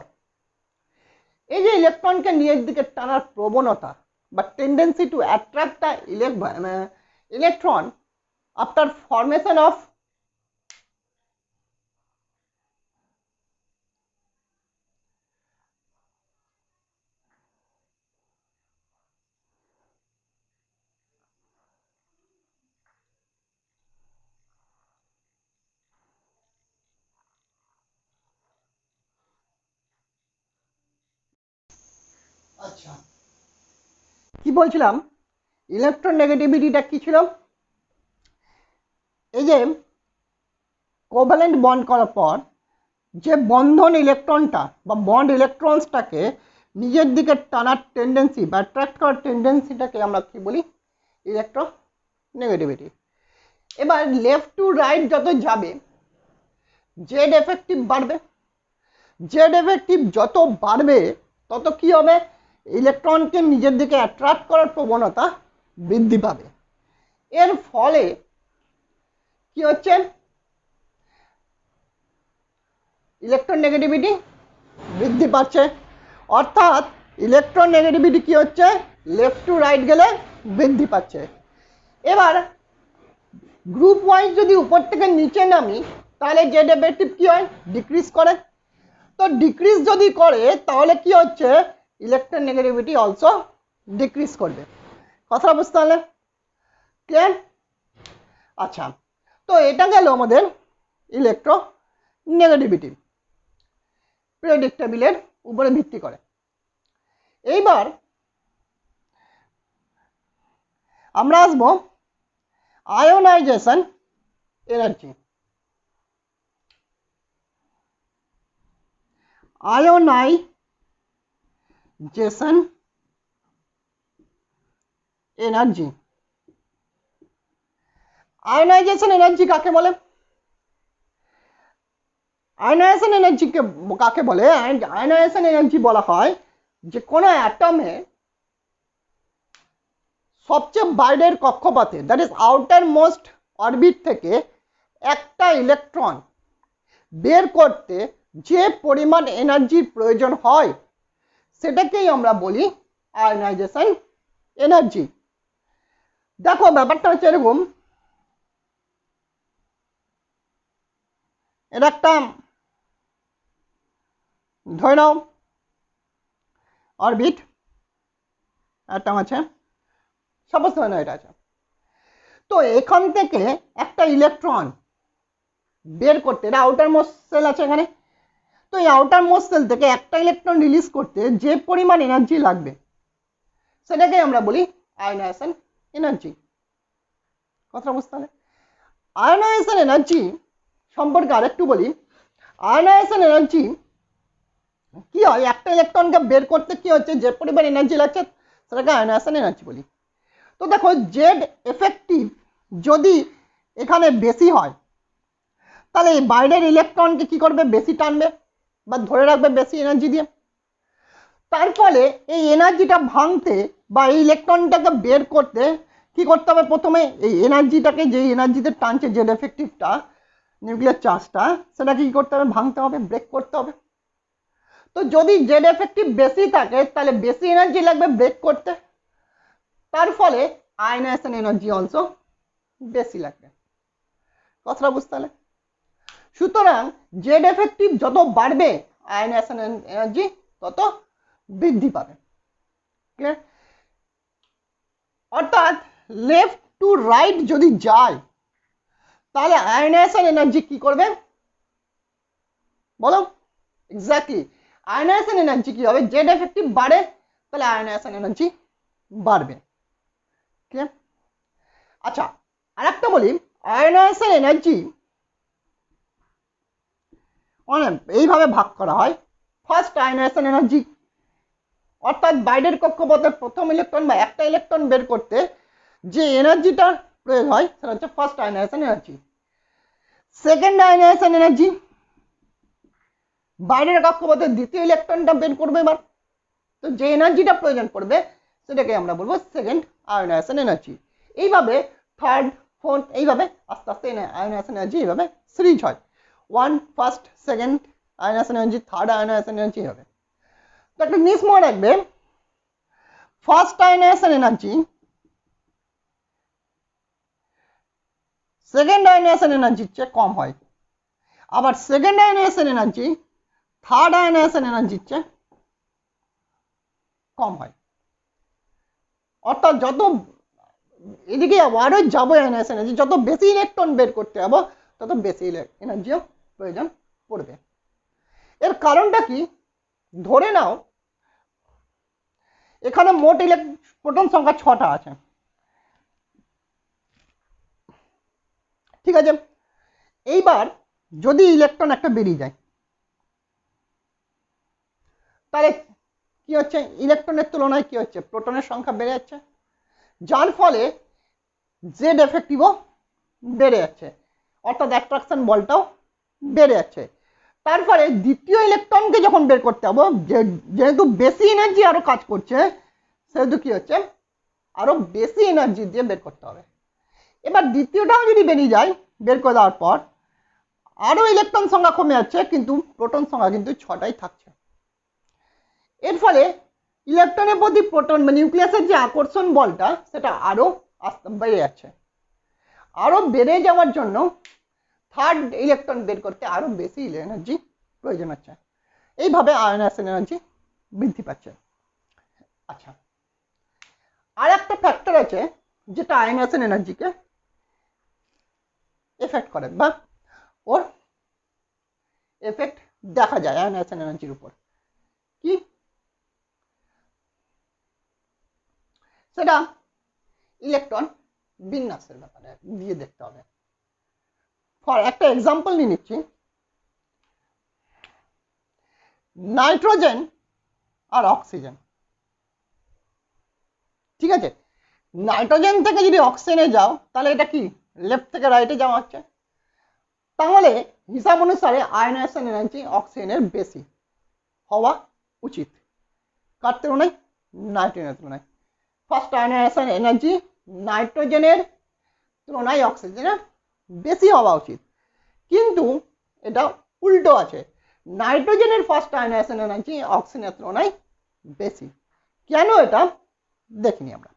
এই যে ইলেকট্রনকে নিজের দিকে টানার প্রবণতা বা tendency two attract the electron after formation of আচ্ছা কি বলছিলাম, ইলেকট্রোনেগেটিভিটিটা কি ছিল? এই যে কোভ্যালেন্ট বন্ড করার পর যে বন্ধন ইলেকট্রনটা বা বন্ড ইলেকট্রনসটাকে নিজের দিকে টানার টেন্ডেন্সি বা অ্যাট্রাক্ট করার টেন্ডেন্সিটাকে আমরা কি বলি? ইলেকট্রোনেগেটিভিটি। এবার লেফট টু রাইট যত যাবে জেড এফেক্টিভ বাড়বে, জেড এফেক্টিভ যত বাড়বে তত কি হবে? ইলেকট্রনকে নিজের দিকে অ্যাট্রাক্ট করার প্রবণতা বৃদ্ধি পাবে। এর ফলে কি হচ্ছে? ইলেকট্রোনেগেটিভিটি বৃদ্ধি পাচ্ছে, অর্থাৎ ইলেকট্রোনেগেটিভিটি কি হচ্ছে? লেফট টু রাইট গেলে বৃদ্ধি পাচ্ছে। এবার গ্রুপ ওয়াইজ যদি উপর থেকে নিচে নামি তাহলে জেড এফেক্টিভ কি হয়? ডিক্রিজ করে। তো ডিক্রিজ যদি করে তাহলে কি হচ্ছে? ইলেকট্রোনেগেটিভিটি অলসো ডিক্রিজ করবে। কথা বুঝতে পারলে? ক্লিয়ার? আচ্ছা, তো এটা গেল আমাদের ইলেকট্রোনেগেটিভিটি পিরিয়ডিক টেবিলের উপরে ভিত্তি করে। এইবার আমরা আসবো ionization energy. Ionization energy, ionization energy কাকে বলে? আয়োনাইজেশন এনার্জিকে কাকে বলে? আয়োনাইজেশন এনার্জি বলা হয় যে কোনো অ্যাটমে সবচেয়ে বাইরের কক্ষপথে, that is outer most orbit থেকে একটা ইলেকট্রন বের করতে যে পরিমাণ এনার্জির প্রয়োজন হয় সেটাকেই আমরা বলি আয়োনাইজেশন এনার্জি। দেখো ব্যাপারটা হচ্ছে এরকম, এর একটা ধরে নাও অরবিট অ্যাটম আছে, সাপোজ ধরে নাও এটা আছে, তো এখান থেকে একটা ইলেকট্রন বের করতে, এটা আউটার মোস্ট সেল আছে এখানে, তো এই আউটার মোস্ট সেল থেকে একটা ইলেকট্রন রিলিজ করতে যে পরিমাণ এনার্জি লাগবে সেটাকে আমরা বলি আয়োনাইজেশন এনার্জি। কথা বুঝতে হবে? আয়োনাইজেশন এনার্জি সম্পর্কে আরেকটু বলি। আয়োনাইজেশন এনার্জি কি হয়? একটা ইলেকট্রনকে বের করতে কি হচ্ছে, যে পরিমাণ এনার্জি লাগছে সেটাকে আয়োনাইজেশন এনার্জি বলি। তো দেখো জেড এফেক্টিভ যদি এখানে বেশি হয় তাহলে এই বাইরের ইলেকট্রনকে কি করবে? বেশি টানবে বা ধরে রাখবে বেশি এনার্জি দিয়ে। তার ফলে এই এনার্জিটা ভাঙতে বা এই ইলেকট্রনটাকে বের করতে কি করতে হবে? প্রথমে এই এনার্জিটাকে, যে এনার্জিতে টানছে জেড এফেক্টিভটা নিউক্লিয়ার চার্জটা, সেটাকে কি করতে হবে? ভাঙতে হবে, ব্রেক করতে হবে। তো যদি জেড এফেক্টিভ বেশি থাকে তাহলে বেশি এনার্জি লাগবে ব্রেক করতে, তার ফলে আয়নাইজেশন এনার্জি অলসো বেশি লাগবে। কথাটা বুঝতে পারলে? সুতরাং জেড এফেক্টিভ যত বাড়বে আয়নাইজেশন এনার্জি তত বৃদ্ধি পাবে। ক্লিয়ার? অর্থাৎ লেফট টু রাইট যদি যায় তাহলে আয়নাইজেশন এনার্জি কি করবে বলো? এক্স্যাক্টলি, আয়নাইজেশন এনার্জি কি হবে? জেড এফেক্টিভ বাড়ে তাহলে আয়নাইজেশন এনার্জি বাড়বে। ক্লিয়ার? আচ্ছা, আরেকটা বলি, আয়নাইজেশন এনার্জি এইভাবে ভাগ করা হয়। ফার্স্ট আয়নাইজেশন এনার্জি, অর্থাৎ বাইরের কক্ষপথে প্রথম ইলেকট্রন বা একটা ইলেকট্রন বের করতে যে এনার্জিটা প্রয়োগ হয় সেটা হচ্ছে first ionisation energy. Second ionisation energy, বাইরের কক্ষপথে দ্বিতীয় ইলেকট্রনটা বের করবে এবার, তো যে এনার্জিটা প্রয়োজন পড়বে সেটাকে আমরা বলবো সেকেন্ড আয়নাইজেশন এনার্জি। এইভাবে থার্ড, ফোর্থ, এইভাবে আস্তে আস্তে আয়নাইজেশন এনার্জি এইভাবে সিরিজ হয়। One, first, second ionisation energy, third ionisation energy হবে। তো একটা জিনিস মনে রাখবে, first ionisation energy second ionisation এনার্জির চেয়ে কম হয়, আবার second ionisation energy third ionisation এনার্জির চেয়ে কম হয়। অর্থাৎ যত এদিকে আরো যাবো আয়নাইজেশন এনার্জি, যত বেশি ইলেকট্রন বের করতে যাবো তত বেশি এনার্জিও প্রয়োজন পড়বে। এর কারণটা কি? ধরে নাও এখানে মোট প্রোটন সংখ্যা 6টা আছে, ঠিক আছে? এইবার যদি ইলেকট্রন একটা বেরিয়ে যায় তাহলে কি হচ্ছে? ইলেকট্রনের তুলনায় কি হচ্ছে? প্রোটনের সংখ্যা বেড়ে যাচ্ছে, যার ফলে জেড এফেক্টিভও বেড়ে যাচ্ছে, অর্থাৎ অ্যাট্রাকশন বলটাও বেড়ে যাচ্ছে। তার ফলে দ্বিতীয় ইলেকট্রনকে যখন বের করতে হবে, যেহেতু বেশি এনার্জি আরো কাজ করছে, সেহেতু কি হচ্ছে? আরো বেশি এনার্জি দিয়ে বের করতে হবে। এবার দ্বিতীয়টাও যদি বেরিয়ে যায়, বের করে দেওয়ার পর আরো ইলেকট্রন সংখ্যা কমে যাচ্ছে, কিন্তু প্রোটন সংখ্যা কিন্তু 6টাই থাকছে। এর ফলে ইলেকট্রনের প্রতি প্রোটন বা নিউক্লিয়াসের যে আকর্ষণ বলটা সেটা আরো বেড়ে যাচ্ছে। আরো বেড়ে যাওয়ার জন্য থার্ড ইলেকট্রন বের করতে আরো বেশি এনার্জি প্রয়োজন হচ্ছে। এইভাবে আয়নাইজেশন এনার্জি বৃদ্ধি পাচ্ছে। আচ্ছা, আর একটা ফ্যাক্টর আছে যেটা আয়নাইজেশন এনার্জিকে এফেক্ট করে, বা ওর এফেক্ট দেখা যায় আয়নাইজেশন এনার্জির উপর। কি সেটা? ইলেকট্রন বিন্যাসের ব্যাপারে দিয়ে দেখতে হবে। ফর একটা এক্সাম্পল নিয়ে নিচ্ছি, নাইট্রোজেন আর অক্সিজেন, ঠিক আছে? নাইট্রোজেন থেকে যদি অক্সিজেনে যাও তাহলে এটা কি লেফট থেকে রাইটে যাওয়া হচ্ছে, তাহলে হিসাব অনুসারে আয়নাইজেশন এনার্জি অক্সিজেনের বেশি হওয়া উচিত। কার তুলনায়? নাইট্রোজেনের তুলনায়। ফার্স্ট আয়নাইজেশন এনার্জি নাইট্রোজেনের তুলনায় অক্সিজেনের বেশি হওয়া উচিত, কিন্তু এটা উল্টো আছে, নাইট্রোজেনের ফার্স্ট আয়নাইজেশন এনার্জি অক্সিজেনের তুলনায় বেশি। কেন এটা দেখিনি আমরা।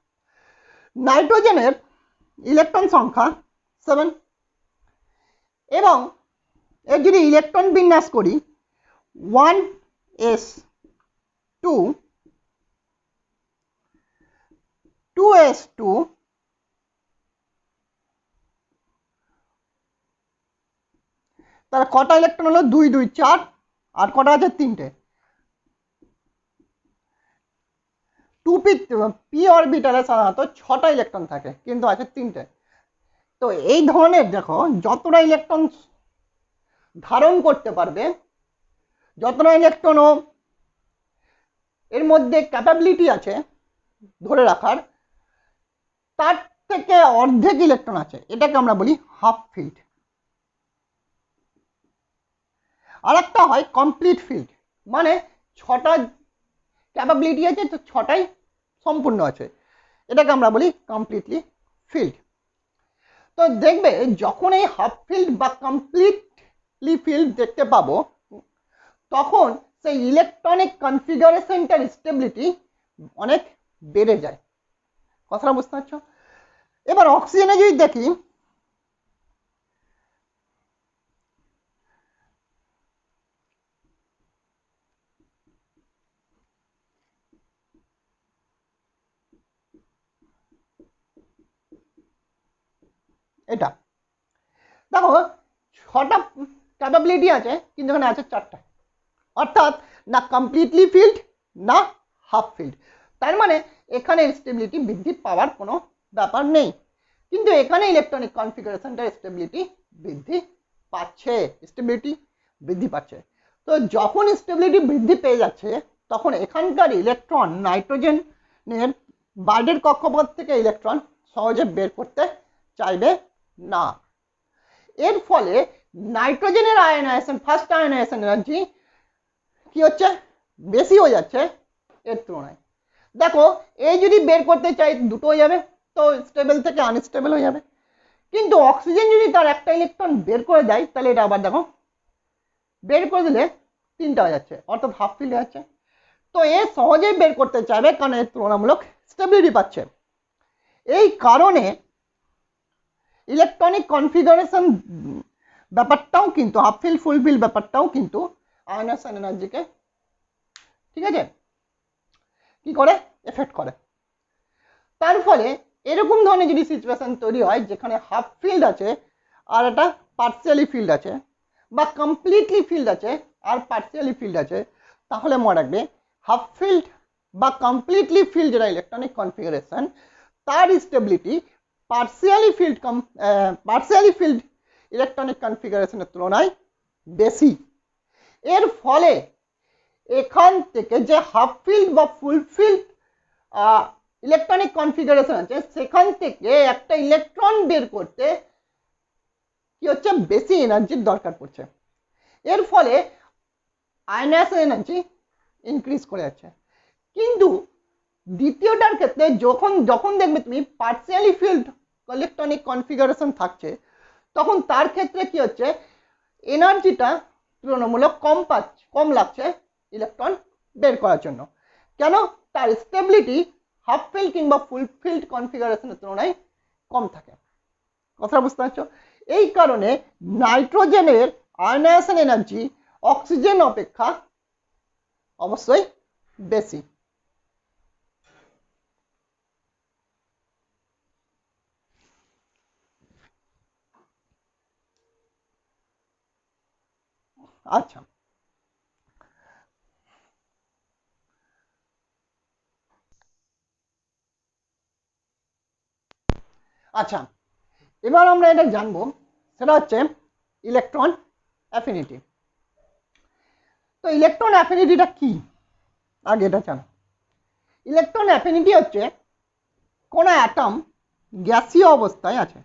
নাইট্রোজেনের ইলেকট্রন সংখ্যা 7, এবং এর যদি ইলেকট্রন বিন্যাস করি 1s2 2s2 তাহলে কটা ইলেকট্রন হলো? 2 2 4, আর কটা আছে? 3টে। 2p অরবিটালে সাধারণত 6টা ইলেকট্রন থাকে, কিন্তু আছে 3টে। তো এই ধরনের দেখো যতটা ইলেকট্রন ধারণ করতে পারবে, যতটা ইলেকট্রন এর মধ্যে ক্যাপাবিলিটি আছে ধরে রাখার, তার থেকে অর্ধেক ইলেকট্রন আছে, এটাকে আমরা বলি হাফ ফিল্ড। আর একটা হয় কমপ্লিট ফিল্ড, মানে 6টা ক্যাপাবিলিটি আছে তো 6টাই সম্পূর্ণ আছে, এটাকে আমরা বলি কমপ্লিটলি ফিল্ড। তো দেখবে যখন এই হাফ ফিল্ড বা কমপ্লিটলি ফিল্ড দেখতে পাবো, তখন সেই ইলেকট্রনিক কনফিগারেশনটার স্টেবিলিটি অনেক বেড়ে যায়। কথাটা বুঝতে পারছো? এবার অক্সিজেনে যদি দেখি, এটা দেখো 6টা ক্যাপাবিলিটি আছে, কিন্তু এখানে আছে 4টা, অর্থাৎ না কমপ্লিটলি ফিল্ড না হাফ ফিল্ড। তার মানে এখানে স্টেবিলিটি বৃদ্ধি পাওয়ার কোনো ব্যাপার নেই, কিন্তু এখানে ইলেকট্রনিক কনফিগারেশনটা স্টেবিলিটি বৃদ্ধি পাচ্ছে, স্টেবিলিটি বৃদ্ধি পাচ্ছে। তো যখন স্টেবিলিটি বৃদ্ধি পেয়ে যাচ্ছে, তখন এখানকার ইলেকট্রন নাইট্রোজেনের বাইরের কক্ষপথ থেকে ইলেকট্রন সহজে বের করতে চাইবে না। এর ফলে নাইট্রোজেনের আয়নাইজেশন, ফার্স্ট আয়নাইজেশন এনার্জি কি হচ্ছে, বেশি হয়ে যাচ্ছে এর তুলনায়। দেখো এই যদি বের করতে চাই দুটো হয়ে যাবে, তো স্টেবল থেকে আনস্টেবল হয়ে যাবে। কিন্তু অক্সিজেন যদি তার একটা ইলেকট্রন বের করে দেয়, তাহলে এটা আবার দেখো বের করে দিলে 3টা হয়ে যাচ্ছে, অর্থাৎ হাফ ফিল্ড হয়ে যাচ্ছে। তো এ সহজেই বের করতে চাইবে, কারণ এর তুলনামূলক স্টেবিলিটি পাচ্ছে। এই কারণে ইলেকট্রনিক কনফিগারেশন ব্যাপারটাও কিন্তু, হাফ ফিল্ড ফুল ফিল্ড ব্যাপারটাও কিন্তু আয়নাইজেশন এনার্জিকে ঠিক আছে কি করে, এফেক্ট করে। তার ফলে এরকম ধরনের যদি সিচুয়েশন তৈরি হয় যেখানে হাফ ফিল্ড আছে আর একটা পার্সিয়ালি ফিল্ড আছে, বা কমপ্লিটলি ফিল্ড আছে আর পার্সিয়ালি ফিল্ড আছে, তাহলে মনে রাখবে হাফ ফিল্ড বা কমপ্লিটলি ফিল্ড যেটা ইলেকট্রনিক কনফিগারেশন, তার স্টেবিলিটি পার্সিয়ালি ফিল্ড ইলেকট্রনিক কনফিগারেশনের তুলনায় বেশি। এর ফলে এখান থেকে যে হাফ ফিল্ড বা ফুল ফিল্ড ইলেকট্রনিক কনফিগারেশন আছে, সেখান থেকে একটা ইলেকট্রন বের করতে কি হচ্ছে, বেশি এনার্জির দরকার পড়ছে। এর ফলে আয়নাইজেশন এনার্জি ইনক্রিজ করে যাচ্ছে। কিন্তু দ্বিতীয়টার ক্ষেত্রে যখন যখন দেখবে তুমি পার্সিয়ালি ফিল্ড ইলেকট্রনিক কনফিগারেশন থাকছে, তখন তার ক্ষেত্রে কি হচ্ছে, এনার্জিটা তুলনামূলক কম লাগছে ইলেকট্রন বের করার জন্য। কেন, তার স্টেবিলিটি হাফ ফিল্ড কিংবা ফুল ফিল্ড কনফিগারেশনের তুলনায় কম থাকে। কথা বুঝতে পারছো? এই কারণে নাইট্রোজেনের আয়নাইজেশন এনার্জি অক্সিজেন অপেক্ষা অবশ্যই বেশি। আচ্ছা, আচ্ছা, এবার আমরা এটা জানবো, সেটা হচ্ছে ইলেকট্রন অ্যাফিনিটি। তো ইলেকট্রন অ্যাফিনিটিটা কি, আগে এটা জানো। ইলেকট্রন অ্যাফিনিটি হচ্ছে কোন অ্যাটম গ্যাসীয় অবস্থায় আছে,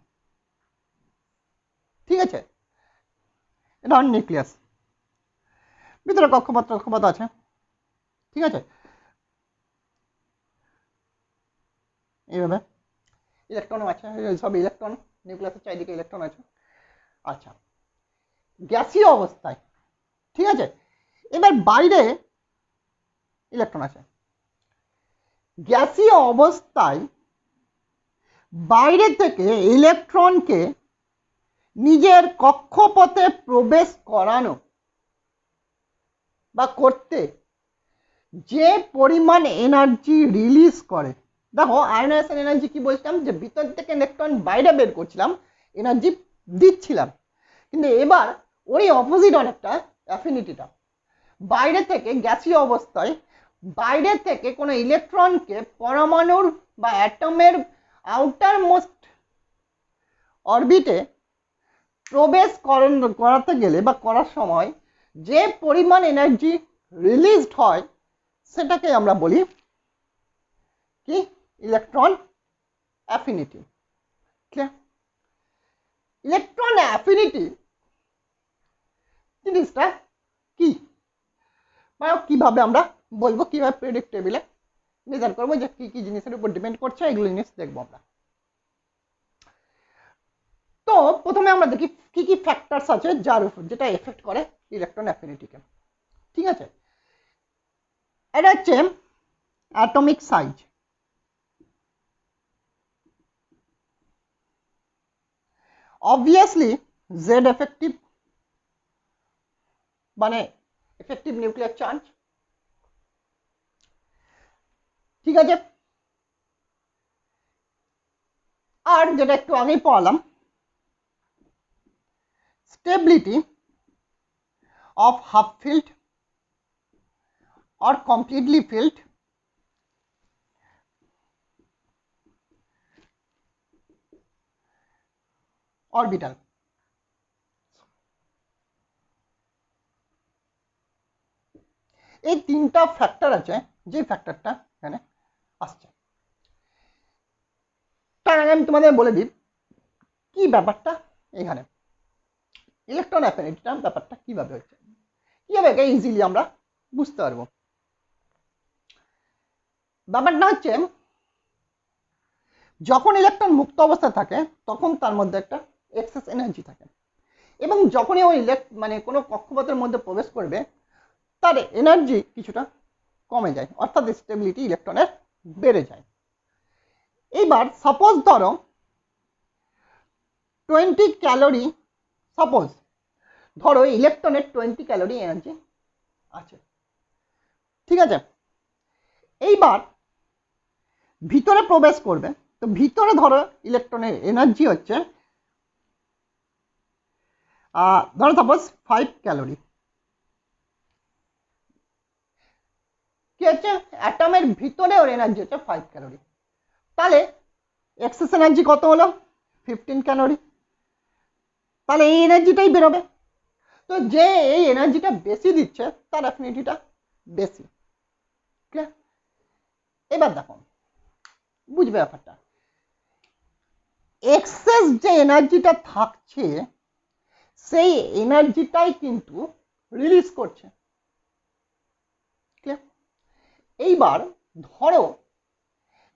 ঠিক আছে, এটা নিউক্লিয়াস, ভিতরে কক্ষপথ আছে, ঠিক আছে, এইভাবে ইলেকট্রন আছে, সব ইলেকট্রন, নিউক্লিয়াসের চারিদিকে ইলেকট্রন আছে। আচ্ছা, গ্যাসীয় অবস্থায়, ঠিক আছে। এবার বাইরে ইলেকট্রন আছে, গ্যাসীয় অবস্থায় বাইরে থেকে ইলেকট্রনকে নিজের কক্ষপথে প্রবেশ করানো বা করতে যে পরিমাণ এনার্জি রিলিজ করে, দেখো আয়নাইজেশন এনার্জি কি বলছিলাম, যে ভিতর থেকে ইলেকট্রন বাইরে বের করছিলাম, এনার্জি দিচ্ছিলাম। কিন্তু এবার ওই অপোজিট অনেকটা অ্যাফিনিটিটা, বাইরে থেকে গ্যাসীয় অবস্থায় বাইরে থেকে কোনো ইলেকট্রনকে পরমাণুর বা অ্যাটমের আউটার মোস্ট অরবিটে প্রবেশ করাতে গেলে বা করার সময় যে পরিমাণ এনার্জি রিলিজড হয়, সেটাকে আমরা বলি কি, electron affinity. Clear? Electron affinity জিনিসটা কি, বা কিভাবে আমরা বলবো, কিভাবে প্রেডিক্টেবলে মেজার করবো, যে কি কি জিনিসের উপর ডিপেন্ড করছে, এগুলো জিনিস দেখবো আমরা। তো প্রথমে আমরা দেখি কি কি ফ্যাক্টরস আছে যার উপর, যেটা এফেক্ট করে ইলেকট্রন অ্যাফিনিটিকে, ঠিক আছে। এটা হচ্ছে atomic size, obviously Z effective মানে এফেক্টিভ নিউক্লিয়ার চার্জ। ঠিক আছে, আর যেটা একটু আগেই পড়ালাম, stability of half filled or completely filled orbital। এই তিনটা ফ্যাক্টর আছে, যে ফ্যাক্টরটা এখানে আসছে। তার আগে আমি তোমাদের বলে দিই কি ব্যাপারটা এখানে ইলেকট্রন অ্যাফিনিটিটা ব্যাপারটা কিভাবে হচ্ছে, কিভাবে এটা ইজিলি আমরা বুঝতে পারবো। ব্যাপারটা হচ্ছে যখন ইলেকট্রন মুক্ত অবস্থায় থাকে তখন তার মধ্যে একটা এক্সেস এনার্জি থাকে, এবং যখনই ওই মানে কোনো কক্ষপথের মধ্যে প্রবেশ করবে তার এনার্জি কিছুটা কমে যায়, অর্থাৎ স্টেবিলিটি ইলেকট্রনের বেড়ে যায়। এইবার সাপোজ ধরো 20 ক্যালোরি, সাপোজ ধরো ইলেকট্রনের 20 ক্যালোরি এনার্জি আছে, ঠিক আছে। এইবার ভিতরে প্রবেশ করবে, তো ভিতরে ধরো ইলেকট্রনের এনার্জি হচ্ছে ধরো সাপোজ 5 ক্যালোরি। কি হচ্ছে, অ্যাটমের ভিতরে ওর এনার্জি হচ্ছে 5 ক্যালোরি, তাহলে এক্সেস এনার্জি কত হলো 15 ক্যালোরি, তাহলে এই এনার্জিটাই বেরোবে। তো যে এই এনার্জিটা বেশি দিচ্ছে তার অ্যাফিনিটিটা বেশি। ক্লিয়ার? এবার দেখো বুঝবে ব্যাপারটা, এক্সেস যে এনার্জিটা থাকছে সেই এনার্জিটাই কিন্তু রিলিজ করছে। ক্লিয়ার? এইবার ধরো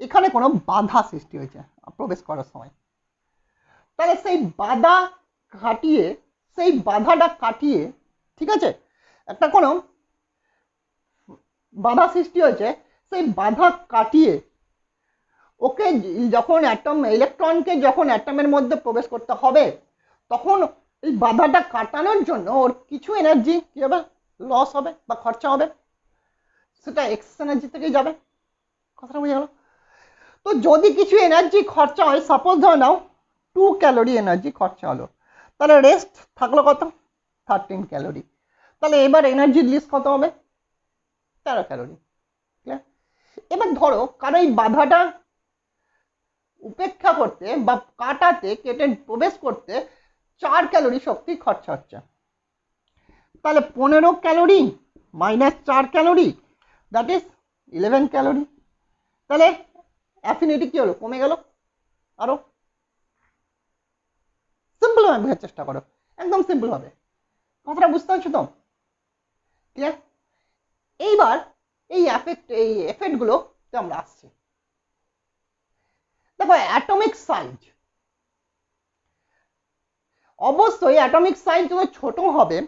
এখানে কোনো বাধা সৃষ্টি হয়েছে প্রবেশ করার সময়, তাহলে সেই বাধাটা কাটিয়ে, ঠিক আছে, একটা কোনো বাধা সৃষ্টি হয়েছে, সেই বাধা কাটিয়ে ওকে যখন ইলেকট্রনকে যখন অ্যাটমের মধ্যে প্রবেশ করতে হবে তখন এই বাধাটা কাটানোর জন্য ওর কিছু এনার্জি কি হবে, লস হবে বা খরচা হবে, সেটা এক্সেস এনার্জি থেকেই যাবে। কথাটা বুঝে গেল? তো যদি কিছু এনার্জি খরচা হয়, সাপোজ ধরে নাও 2 ক্যালোরি এনার্জি খরচা হলো, তাহলে রেস্ট থাকলো কত 13 ক্যালোরি, তাহলে এবার এনার্জি রিলিজ কত হবে 13 ক্যালোরি। এবার ধরো কারো এই বাধাটা উপেক্ষা করতে বা কেটে প্রবেশ করতে 4 ক্যালোরি শক্তি খরচা হচ্ছে, তাহলে 15 calorie minus 4 calorie that is 11 calorie, তাহলে অ্যাফিনিটি কি হলো, কমে গেল। আরো সিম্পল ভাবে বোঝার চেষ্টা করো, একদম সিম্পল ভাবে, কথাটা বুঝতে পারছো তো? ক্লিয়ার? এইবার এই এফেক্ট গুলো আমরা আসছি। দেখো অ্যাটমিক সাইজ, অবশ্যই অ্যাটমিক সাইজ যত ছোট হবে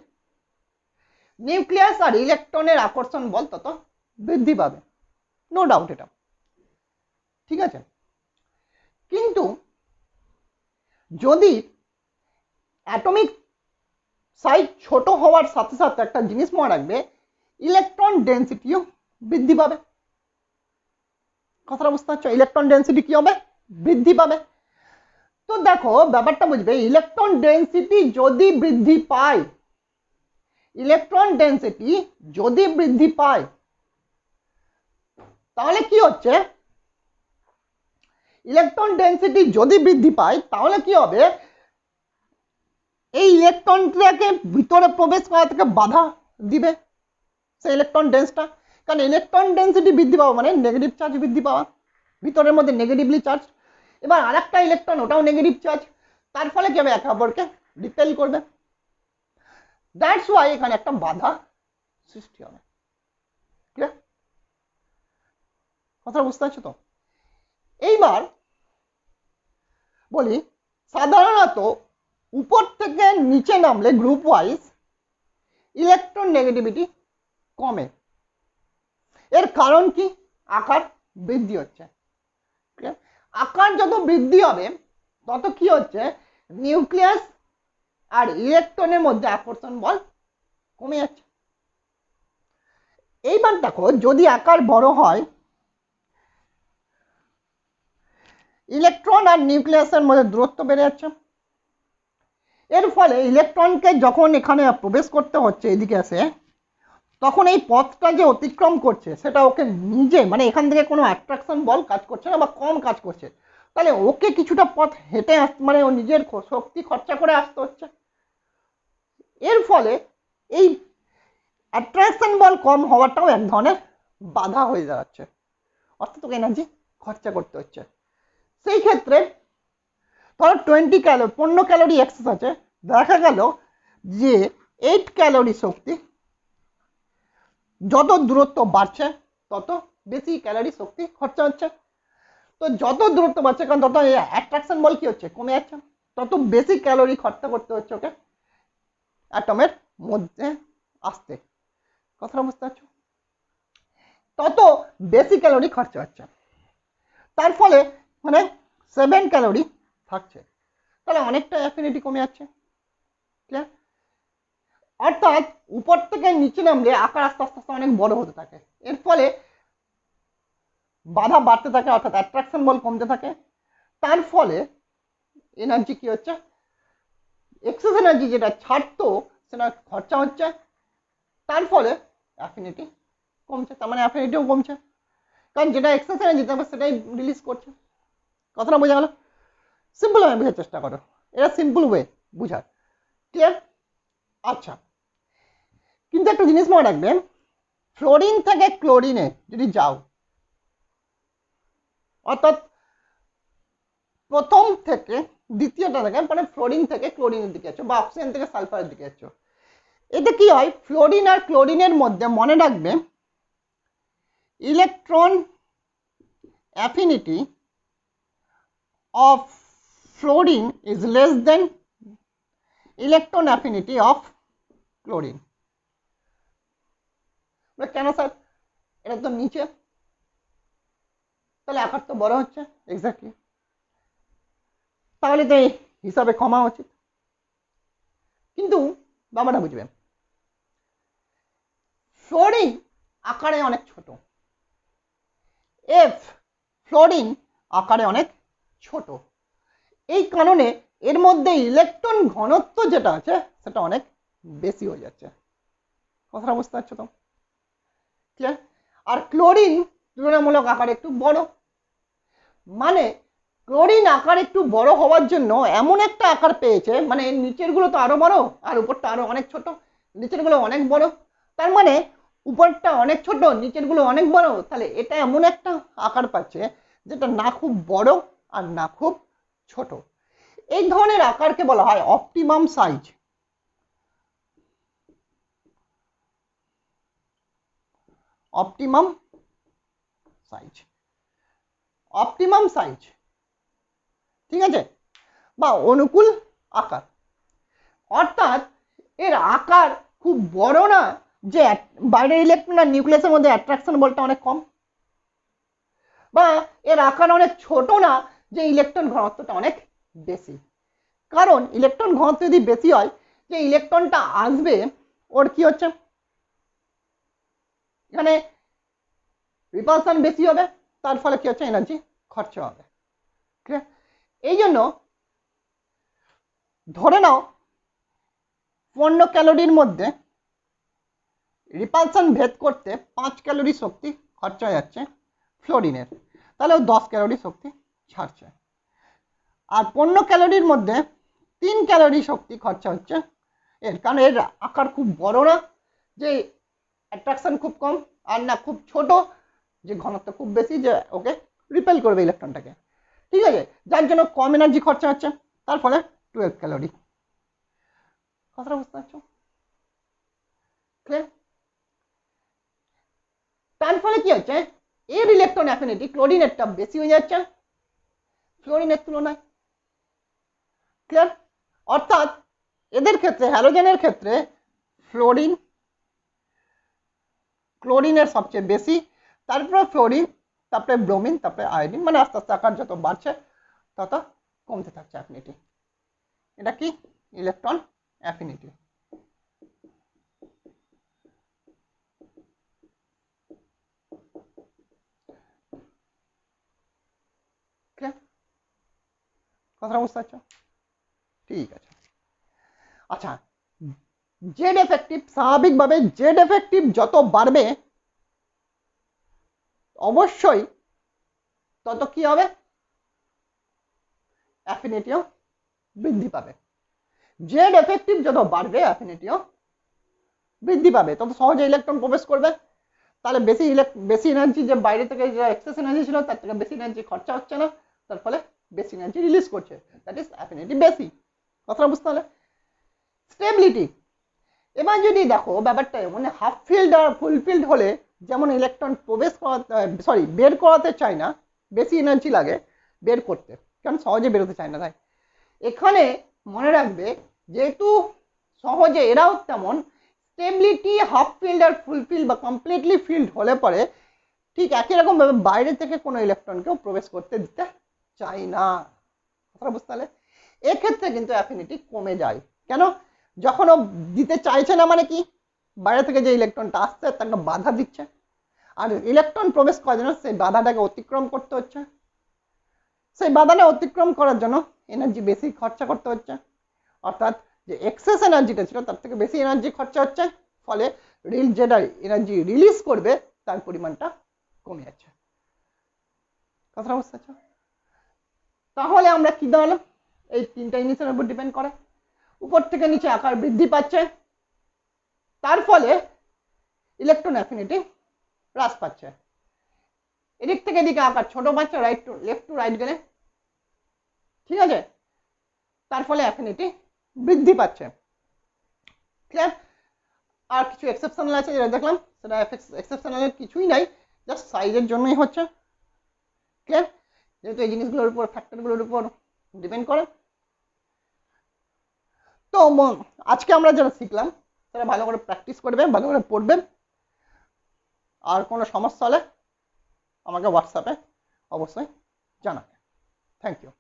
নিউক্লিয়াস আর ইলেকট্রনের আকর্ষণ বল তত বৃদ্ধি পাবে, নো ডাউট এটা, ঠিক আছে। কিন্তু যদি অ্যাটমিক সাইজ ছোট হওয়ার সাথে সাথে একটা জিনিস মনে রাখবে, ইলেকট্রন ডেন্সিটিও বৃদ্ধি পাবে। কথাটা বুঝতে পারছো, ইলেকট্রন ডেন্সিটি কি হবে, বৃদ্ধি পাবে। তো দেখো ব্যাপারটা বুঝবে, ইলেকট্রন ডেন্সিটি যদি বৃদ্ধি পায়, ইলেকট্রন ডেন্সিটি যদি বৃদ্ধি পায় তাহলে কি হচ্ছে, ইলেকট্রন ডেন্সিটি যদি বৃদ্ধি পায় তাহলে কি হবে, এই ইলেকট্রনটাকে ভিতরে প্রবেশ করা থেকে বাধা দিবে সেই ইলেকট্রন ডেন্সটা, কারণ ইলেকট্রন ডেন্সিটি বৃদ্ধি পাওয়া মানে নেগেটিভ চার্জ বৃদ্ধি পাওয়া, ভিতরের মধ্যে নেগেটিভলি চার্জ, এবার আরেকটা ইলেকট্রন ওটাও নেগেটিভ চার্জ, তার ফলে কি হবে, একে অপরকে রিপেল করবে, দ্যাটস ওয়াই এখানে একটা বাধা সৃষ্টি হবে। ক্লিয়ার? কথা বুঝতে পারছো তো? এইবার বলি সাধারণত উপর থেকে নিচে নামলে গ্রুপ ওয়াইজ ইলেকট্রন নেগেটিভিটি কমে, এর কারণ কি, আকার বৃদ্ধি হচ্ছে। আকার যত বৃদ্ধি হবে তত কি হচ্ছে, নিউক্লিয়াস আর ইলেকট্রনের মধ্যে আকর্ষণ বল কমে যাচ্ছে। এইবার দেখো, যদি আকার বড় হয়, ইলেকট্রন আর নিউক্লিয়াসের মধ্যে দূরত্ব বেড়ে যাচ্ছে। এর ফলে ইলেকট্রনকে যখন এখানে প্রবেশ করতে হচ্ছে এদিকে এসে, তখন এই পথটা যে অতিক্রম করছে সেটা ওকে নিজে, মানে এখান থেকে কোনো অ্যাট্রাকশন বল কাজ করছে না বা কম কাজ করছে, তাহলে ওকে কিছুটা পথ হেঁটে আসতে, মানে ও নিজের শক্তি খরচা করে আসতে হচ্ছে। এর ফলে এই অ্যাট্রাকশন বল কম হওয়াটাও এক ধরনের বাধা হয়ে দাঁড়াচ্ছে, অর্থাৎ তোকে এনার্জি খরচা করতে হচ্ছে। সেই ক্ষেত্রে ধরো 15 ক্যালোরি এক্সেস আছে, দেখা গেল যে 8 ক্যালোরি শক্তি, যত দূরত্ব বাড়ছে তত বেশি ক্যালোরি শক্তি খরচা হচ্ছে। তো যত দূরত্ব বাড়ছে, কারণ তত অ্যাট্রাকশন বল কি হচ্ছে, কমে যাচ্ছে, তত বেশি ক্যালোরি খরচা করতে হচ্ছে ওকে অ্যাটমের মধ্যে আসতে। কথাটা বুঝতে পারছো? তত বেশি ক্যালোরি খরচা হচ্ছে, তার ফলে মানে 7 ক্যালোরি থাকছে, তাহলে অনেকটা অ্যাফিনিটি কমে যাচ্ছে। ক্লিয়ার? অর্থাৎ উপর থেকে নিচে নামলে আকার আস্তে আস্তে আস্তে অনেক বড় হতে থাকে, এর ফলে বাধা বাড়তে থাকে, অর্থাৎ অ্যাট্রাকশন বল কমতে থাকে। তার ফলে এনার্জি কি হচ্ছে, এক্সেস এনার্জি যেটা ছাড়তো সেটা খরচা হচ্ছে, তার ফলে অ্যাফিনিটি কমছে, তার মানে অ্যাফিনিটিও কমছে, কারণ যেটা এক্সেস এনার্জি থাকবে সেটাই রিলিজ করছে। কথাটা বোঝা গেল? সিম্পল ভাবে বোঝার চেষ্টা করো, এটা সিম্পল ওয়ে বুঝার। ক্লিয়ার? আচ্ছা, কিন্তু একটা জিনিস মনে রাখবে, ফ্লোরিন থেকে ক্লোরিনে যদি যাও, অর্থাৎ প্রথম থেকে দ্বিতীয়টা থেকে, মানে ফ্লোরিন থেকে ক্লোরিনের দিকে যাচ্ছ বা অক্সিজেন থেকে সালফারের দিকে যাচ্ছ, এতে কি হয়, ফ্লোরিন আর ক্লোরিনের মধ্যে মনে রাখবে electron affinity of fluorine is less than electron affinity of chlorine. কেন স্যার, এটা তো নিচে, তাহলে আকার তো বড় হচ্ছে। এক্স্যাক্টলি, তাহলে তো এই হিসাবে কমা উচিত, কিন্তু ব্যাপারটা বুঝবেন, ফ্লোরিন আকারে অনেক ছোট, এফ ফ্লোরিন আকারে অনেক ছোট, এই কারণে এর মধ্যে ইলেকট্রন ঘনত্ব যেটা আছে সেটা অনেক বেশি হয়ে যাচ্ছে। কথাটা বুঝতে পারছো তো? ক্লিয়ার? আর ক্লোরিন তুলনামূলক আকারে একটু বড়, মানে ক্লোরিন আকার একটু বড় হওয়ার জন্য এমন একটা আকার পেয়েছে, মানে নিচের গুলো তো আরো বড় আর উপরটা আরো অনেক ছোট, নিচের গুলো অনেক বড়, তার মানে উপরটা অনেক ছোট নিচের গুলো অনেক বড়, তাহলে এটা এমন একটা আকার পাচ্ছে যেটা না খুব বড় আর না খুব ছোট। এই ধরনের আকারকে বলা হয় optimum size. Optimum size, optimum size, ঠিক আছে, বা অনুকূল আকার। অর্থাৎ এর আকার খুব বড় না যে বাইরের ইলেকট্রন আর নিউক্লিয়াসের মধ্যে অ্যাট্রাকশন বলটা অনেক কম, বা এর আকার অনেক ছোট না যে ইলেকট্রন ঘনত্বটা অনেক বেশি। কারণ ইলেকট্রন ঘনত্ব যদি বেশি হয়, যে ইলেকট্রনটা আসবে ওর কি হচ্ছে, এখানে রিপালশন বেশি হবে, তার ফলে কি হচ্ছে, এনার্জি খরচা হবে। এই জন্য ধরে নাও 15 ক্যালোরির মধ্যে রিপালশন ভেদ করতে 5 ক্যালোরি শক্তি খরচা হয়ে যাচ্ছে ফ্লোরিনের, তাহলে ও 10 ক্যালোরি শক্তি ছাড়ছে। আর 15 ক্যালোরির মধ্যে 3 ক্যালোরি শক্তি খরচা হচ্ছে এর, কারণ এর আকার খুব বড় না যে অ্যাট্রাকশন খুব কম, আর না খুব ছোট যে ঘনত্ব খুব বেশি যে ওকে রিপেল করবে ইলেকট্রনটাকে, ঠিক আছে, যার জন্য কম এনার্জি খরচা হচ্ছে, তার ফলে 12 ক্যালোরি। কথাটা বুঝতে পারছো? ক্লিয়ার? তার ফলে কি হচ্ছে, এর ইলেকট্রন অ্যাফিনিটি ক্লোরিনেরটা বেশি হয়ে যাচ্ছে ফ্লোরিনের তুলনায়। ক্লিয়ার? অর্থাৎ এদের ক্ষেত্রে, হ্যালোজেনের ক্ষেত্রে ফ্লোরিন ক্লোরিনের সবচেয়ে বেশি, তারপরে ফ্লোরিন, তারপরে ব্রোমিন, তারপরে আয়োডিন, মানে আস্তে আস্তে আকার যত বাড়ছে তত কমতে থাকছে অ্যাফিনিটি। এটা কি ইলেকট্রন অ্যাফিনিটি। কথাটা বুঝতে পারছো? ঠিক আছে। আচ্ছা, জেড এফেক্টিভ, স্বাভাবিকভাবে জেড এফেক্টিভ যত বাড়বে অবশ্যই তত কি হবে, অ্যাফিনিটিও বৃদ্ধি পাবে। জেড এফেক্টিভ যত বাড়বে অ্যাফিনিটিও বৃদ্ধি পাবে, তত সহজে ইলেকট্রন প্রবেশ করবে। তাহলে বেশি এনার্জি যে বাইরে থেকে যে এক্সেস এনার্জি ছিল তার থেকে বেশি এনার্জি খরচা হচ্ছে না, তার ফলে বেশি এনার্জি রিলিজ করছে, দ্যাট ইজ অ্যাফিনিটি বেশি। কথাটা বুঝতে পারলে? স্টেবিলিটি, এবার যদি দেখো ব্যাপারটা মানে হাফ ফিল্ড আর ফুল ফিল্ড হলে যেমন ইলেকট্রন প্রবেশ করাতে বের করাতে চায় না, বেশি এনার্জি লাগে বের করতে, কারণ সহজে বেরোতে চায় না। তাই এখানে মনে রাখবে, যেহেতু সহজে এরাও তেমন স্টেবিলিটি হাফ ফিল্ড আর ফুল ফিল্ড বা কমপ্লিটলি ফিল্ড হলে পরে ঠিক একই রকম ভাবে বাইরে থেকে কোনো ইলেকট্রনকেও প্রবেশ করতে দিতে চায় না। কথাটা বুঝতে পারলে? এক্ষেত্রে কিন্তু অ্যাফিনিটি কমে যায়। কেন? যখন ও দিতে চাইছে না মানে কি, বাইরে থেকে যে ইলেকট্রনটা আসছে তাকে বাধা দিচ্ছে, আর ইলেকট্রন প্রবেশ করার জন্য সেই বাধাটাকে অতিক্রম করতে হচ্ছে, সেই বাধাটা অতিক্রম করার জন্য এনার্জি বেশি খরচা করতে হচ্ছে, অর্থাৎ যে এক্সেস এনার্জিটা ছিল তার থেকে বেশি এনার্জি খরচা হচ্ছে, ফলে যেটা এনার্জি রিলিজ করবে তার পরিমাণটা কমে যাচ্ছে। কথাটা বুঝতে পারছো? তাহলে আমরা কি দাঁড়ালাম, এই তিনটা জিনিসের উপর ডিপেন্ড করে, উপর থেকে নিচে আকার বৃদ্ধি পাচ্ছে, তার ফলে ইলেকট্রন অ্যাফিনিটি হ্রাস পাচ্ছে, এদিক থেকে এদিকে আকার ছোট পাচ্ছে, লেফট টু রাইট গেলে, ঠিক আছে, তার ফলে অ্যাফিনিটি বৃদ্ধি পাচ্ছে। ক্লিয়ার? আর কিছু এক্সেপশনাল আছে যেটা দেখলাম, সেটা এক্সেপশনাল কিছুই নাই, জাস্ট সাইজের জন্যই হচ্ছে। ক্লিয়ার? যেহেতু এই জিনিসগুলোর উপর, ফ্যাক্টরগুলোর উপর ডিপেন্ড করে। তো আজকে আমরা যেটা শিখলাম সেটা ভালো করে প্র্যাকটিস করবে, ভালো করে পড়বে, আর কোনো সমস্যা হলে আমাকে হোয়াটসঅ্যাপে অবশ্যই জানাবে। Thank you.